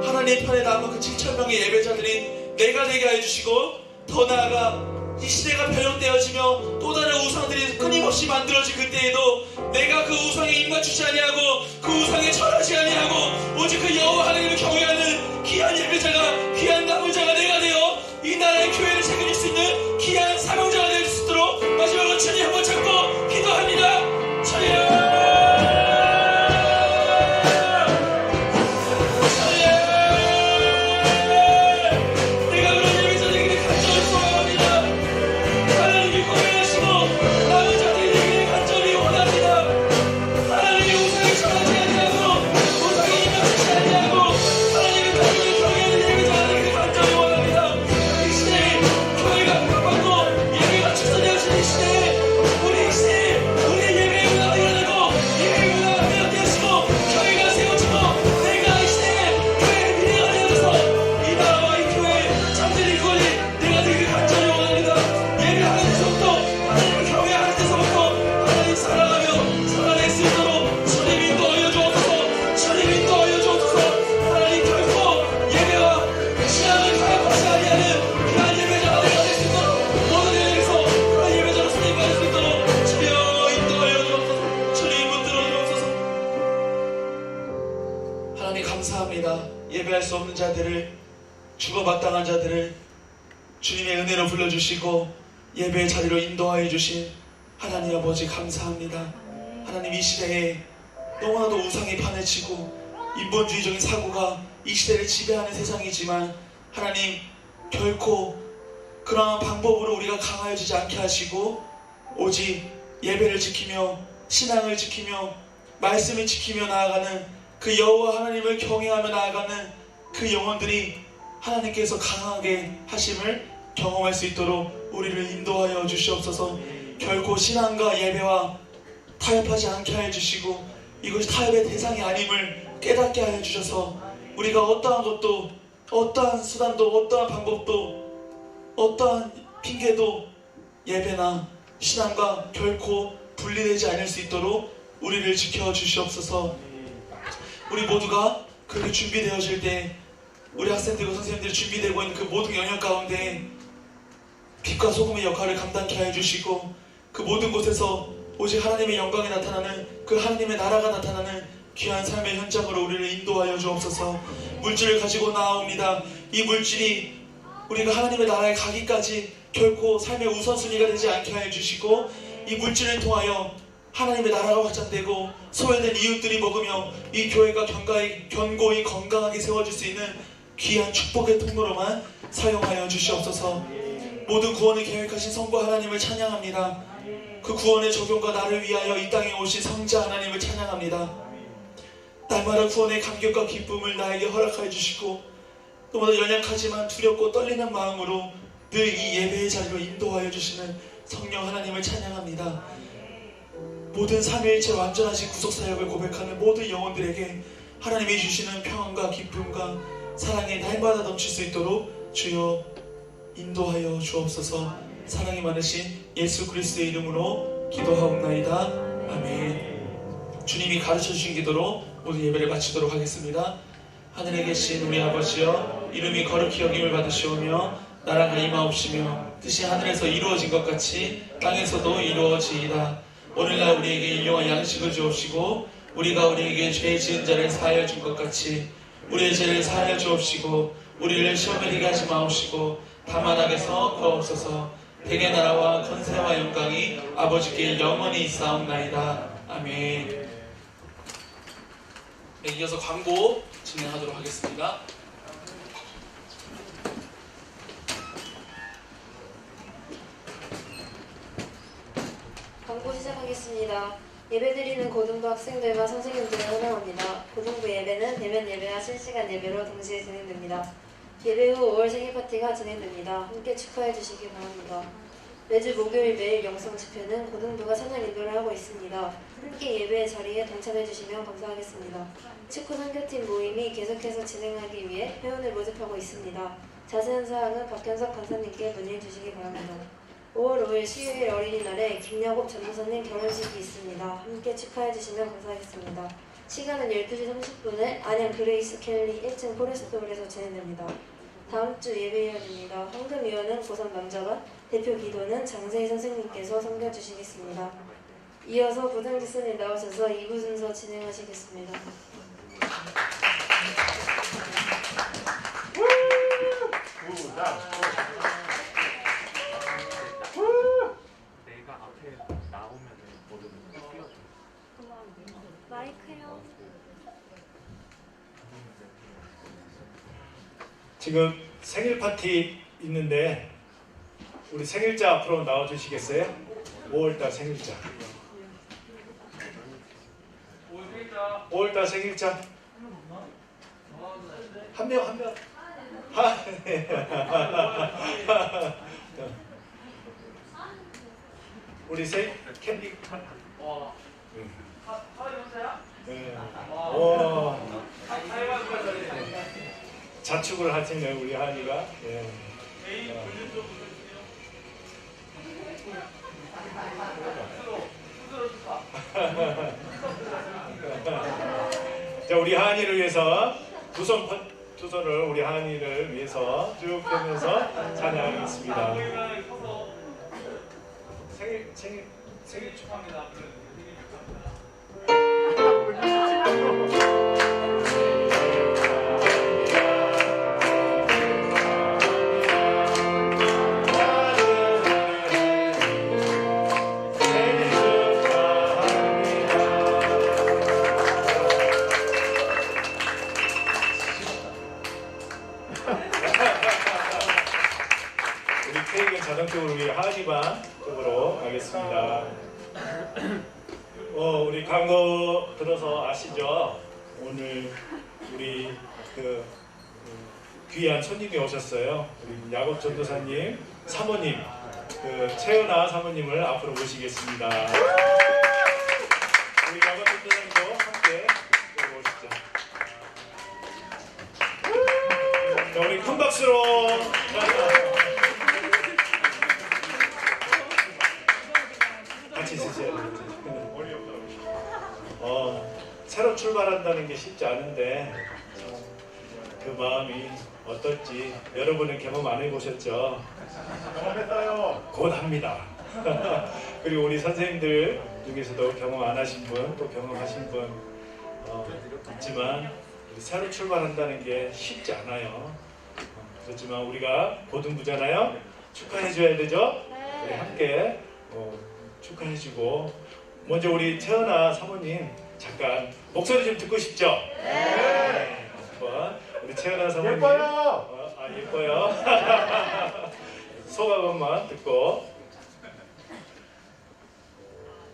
하나님 편에 남은 그 7,000명의 예배자들이 내가 되게 하여 주시고, 더 나아가 이 시대가 변형되어지며 또 다른 우상들이 끊임없이 만들어질 그때에도 내가 그 우상에 입맞추지 아니하고 그 우상에 절하지 아니하고 오직 그 여호와 하나님을 경외하는 귀한 예배자가, 귀한 남은 자가 내가 되어 이 나라의 교회를 책임질 수 있는 귀한 사명자가 될 수 있도록 마지막으로 주님 한번 잡고 기도합니다. 주여 예배할 수 없는 자들을, 죽어마땅한 자들을 주님의 은혜로 불러주시고 예배의 자리로 인도하여 주신 하나님 아버지 감사합니다. 하나님, 이 시대에 너무나도 우상이 판해지고 인본주의적인 사고가 이 시대를 지배하는 세상이지만 하나님, 결코 그러한 방법으로 우리가 강하여지지 않게 하시고 오직 예배를 지키며 신앙을 지키며 말씀을 지키며 나아가는 그 여호와 하나님을 경외하며 나아가는 그 영혼들이 하나님께서 강하게 하심을 경험할 수 있도록 우리를 인도하여 주시옵소서. 결코 신앙과 예배와 타협하지 않게 하여 주시고 이것이 타협의 대상이 아님을 깨닫게 하여 주셔서 우리가 어떠한 것도, 어떠한 수단도, 어떠한 방법도, 어떠한 핑계도 예배나 신앙과 결코 분리되지 않을 수 있도록 우리를 지켜 주시옵소서. 우리 모두가 그렇게 준비되어질 때 우리 학생들과 선생님들이 준비되고 있는 그 모든 영역 가운데 빛과 소금의 역할을 감당케 하여 주시고 그 모든 곳에서 오직 하나님의 영광이 나타나는 그 하나님의 나라가 나타나는 귀한 삶의 현장으로 우리를 인도하여 주옵소서. 물질을 가지고 나아옵니다. 이 물질이 우리가 하나님의 나라에 가기까지 결코 삶의 우선순위가 되지 않게 하여 주시고, 이 물질을 통하여 하나님의 나라가 확장되고 소외된 이웃들이 먹으며 이 교회가 견고히 건강하게 세워질 수 있는 귀한 축복의 통로로만 사용하여 주시옵소서. 모든 구원을 계획하신 성부 하나님을 찬양합니다. 그 구원의 적용과 나를 위하여 이 땅에 오신 성자 하나님을 찬양합니다. 날마다 구원의 감격과 기쁨을 나에게 허락하여 주시고, 또마다 연약하지만 두렵고 떨리는 마음으로 늘 이 예배의 자리로 인도하여 주시는 성령 하나님을 찬양합니다. 모든 삼위일체 완전하신 구속사역을 고백하는 모든 영혼들에게 하나님이 주시는 평안과 기쁨과 사랑이 날마다 넘칠 수 있도록 주여 인도하여 주옵소서. 사랑이 많으신 예수 그리스도의 이름으로 기도하옵나이다. 아멘. 주님이 가르쳐 주신 기도로 모든 예배를 마치도록 하겠습니다. 하늘에 계신 우리 아버지여, 이름이 거룩히 여김을 받으시오며 나라가 임하옵시며 뜻이 하늘에서 이루어진 것 같이 땅에서도 이루어지이다. 오늘날 우리에게 일용할 양식을 주옵시고, 우리가 우리에게 죄 지은 자를 사하여 준 것 같이 우리의 죄를 사하여 주옵시고, 우리를 시험에 들게 하지 마옵시고 다만 악에서 구하옵소서. 대개 나라와 권세와 영광이 아버지께 영원히 있사옵나이다. 아멘. 네, 이어서 광고 진행하도록 하겠습니다. 광고 시작하겠습니다. 예배드리는 고등부 학생들과 선생님들을 환영합니다. 고등부 예배는 대면 예배와 실시간 예배로 동시에 진행됩니다. 예배 후 5월 생일 파티가 진행됩니다. 함께 축하해 주시기 바랍니다. 매주 목요일 매일 영성 집회는 고등부가 찬양 인도를 하고 있습니다. 함께 예배의 자리에 동참해 주시면 감사하겠습니다. 축구 선교팀 모임이 계속해서 진행하기 위해 회원을 모집하고 있습니다. 자세한 사항은 박현석 간사님께 문의해 주시기 바랍니다. 5월 5일 수요일 어린이날에 김야곱 전도사님 결혼식이 있습니다. 함께 축하해 주시면 감사하겠습니다. 시간은 12시 30분에 안양 그레이스 켈리 1층 포레스트홀에서 진행됩니다. 다음 주 예배위원입니다. 황금위원은 고3 남자반, 대표 기도는 장세희 선생님께서 섬겨주시겠습니다. 이어서 부장지사님 나오셔서 2부 순서 진행하시겠습니다. 내가 앞에 나오면 모두들 뛰어줘. 마이크요. 지금 생일 파티 있는데 우리 생일자 앞으로 나와주시겠어요? 5월달 생일자. 5월달 생일자. 한 명. 우리 캔디. 자축을 하시네 우리 한이가. 자, 우리 한이를 위해서 두 손을 우리 한이를 위해서 쭉 펴면서 찬양하겠습니다. 생일 축하합니다. 자동적으로 우리 하지반 쪽으로 가겠습니다. 우리 광고 들어서 아시죠? 오늘 우리 귀한 손님이 오셨어요. 우리 야곱 전도사님 사모님, 채은아 사모님을 앞으로 모시겠습니다. 우리 야곱 전도사님도 함께 오시죠. 자, 우리 큰 박수로. 같이 있으세요. 새로 출발한다는 게 쉽지 않은데 그 마음이 어떨지 여러분은 경험 안 해보셨죠? 경험했어요. 곧 합니다. 그리고 우리 선생님들 중에서도 경험 안 하신 분, 또 경험하신 분 있지만 우리 새로 출발한다는 게 쉽지 않아요. 그렇지만 우리가 고등부잖아요. 축하해줘야 되죠? 우리 함께 축하해주고 먼저 우리 채은아 사모님 잠깐 목소리 좀 듣고 싶죠? 네. 한번 우리 채은아 사모님 예뻐요. 예뻐요. 소감 한번 듣고.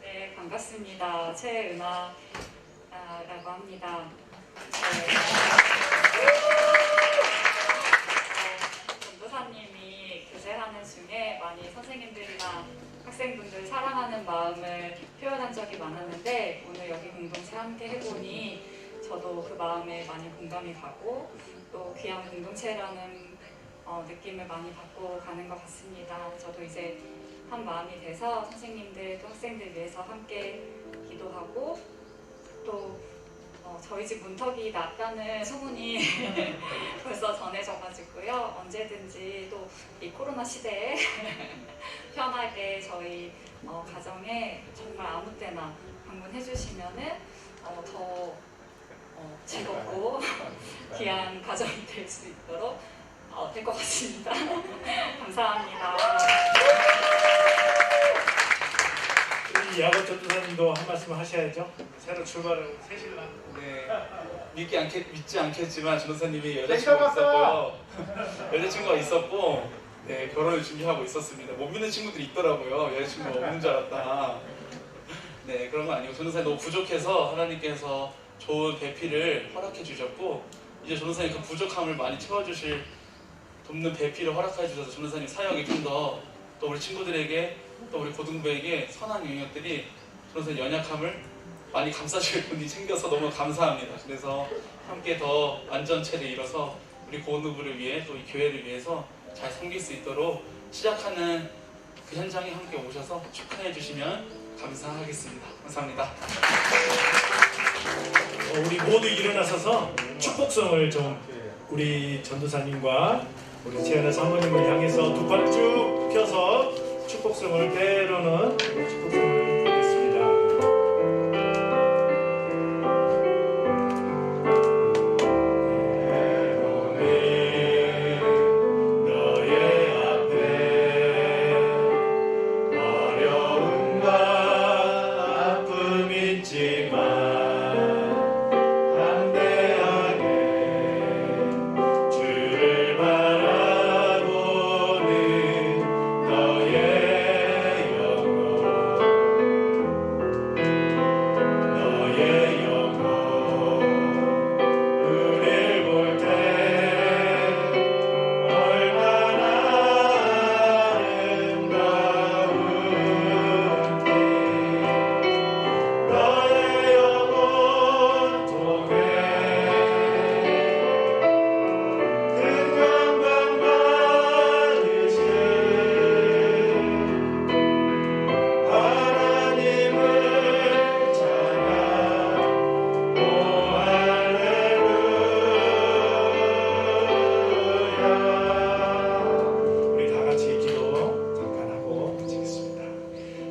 네, 반갑습니다. 최은아라고 합니다. 전도사님이 교제하는 중에 많이 선생님들이나 학생분들 사랑하는 마음을 표현한 적이 많았는데 오늘 여기 공동체 함께 해보니 저도 그 마음에 많이 공감이 가고 또 귀한 공동체라는 느낌을 많이 받고 가는 것 같습니다. 저도 이제 한 마음이 돼서 선생님들 또 학생들 위해서 함께 기도하고 또 저희 집 문턱이 낮다는 소문이 벌써 전해져가지고요. 언제든지 또 이 코로나 시대에 편하게 저희 가정에 정말 아무 때나 방문해 주시면은 더 즐겁고 귀한 가정이 될 수 있도록 될 것 같습니다. 감사합니다. 우리 야곱 전도사님도 한 말씀 하셔야죠. 새로 출발하고 새 신랑. 네, 믿지 않겠지만 전도사님이 여자친구가 있었고요. 여자친구가 있었고 네, 결혼을 준비하고 있었습니다. 못 믿는 친구들이 있더라고요. 여자친구가 없는 줄 알았다. 네, 그런 건 아니고 전도사님 너무 부족해서 하나님께서 좋은 배필을 허락해 주셨고 이제 전도사님 그 부족함을 많이 채워주실 돕는 배필을 허락해 주셔서 전도사님 사역이 좀 더 또 우리 친구들에게 또 우리 고등부에게 선한 영역들이 전도사님 연약함을 많이 감싸줄 분이 생겨서 너무 감사합니다. 그래서 함께 더 완전체를 이뤄서 우리 고등부를 위해 또 이 교회를 위해서 잘 섬길 수 있도록 시작하는 그 현장에 함께 오셔서 축하해 주시면 감사하겠습니다. 감사합니다. 우리 모두 일어나서서 축복성을 좀 우리 전도사님과 우리 채연아 사모님을 향해서 두 팔을 쭉 펴서 축복성을 때로는 축복성을 드리겠습니다.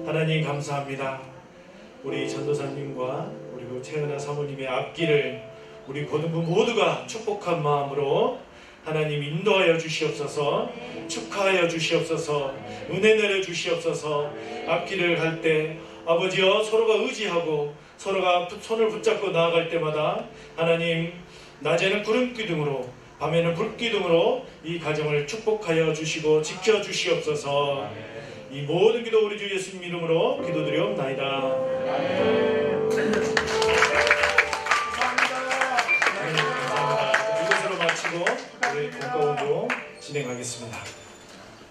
하나님 감사합니다. 우리 전도사님과 그리고 채은아 사모님의 앞길을 우리 고등부 모두가 축복한 마음으로 하나님 인도하여 주시옵소서, 축하하여 주시옵소서, 은혜 내려 주시옵소서. 앞길을 갈 때 아버지여 서로가 의지하고 서로가 손을 붙잡고 나아갈 때마다 하나님 낮에는 구름 기둥으로 밤에는 불 기둥으로 이 가정을 축복하여 주시고 지켜 주시옵소서. 이 모든 기도 우리 주 예수님 이름으로 기도드리옵나이다.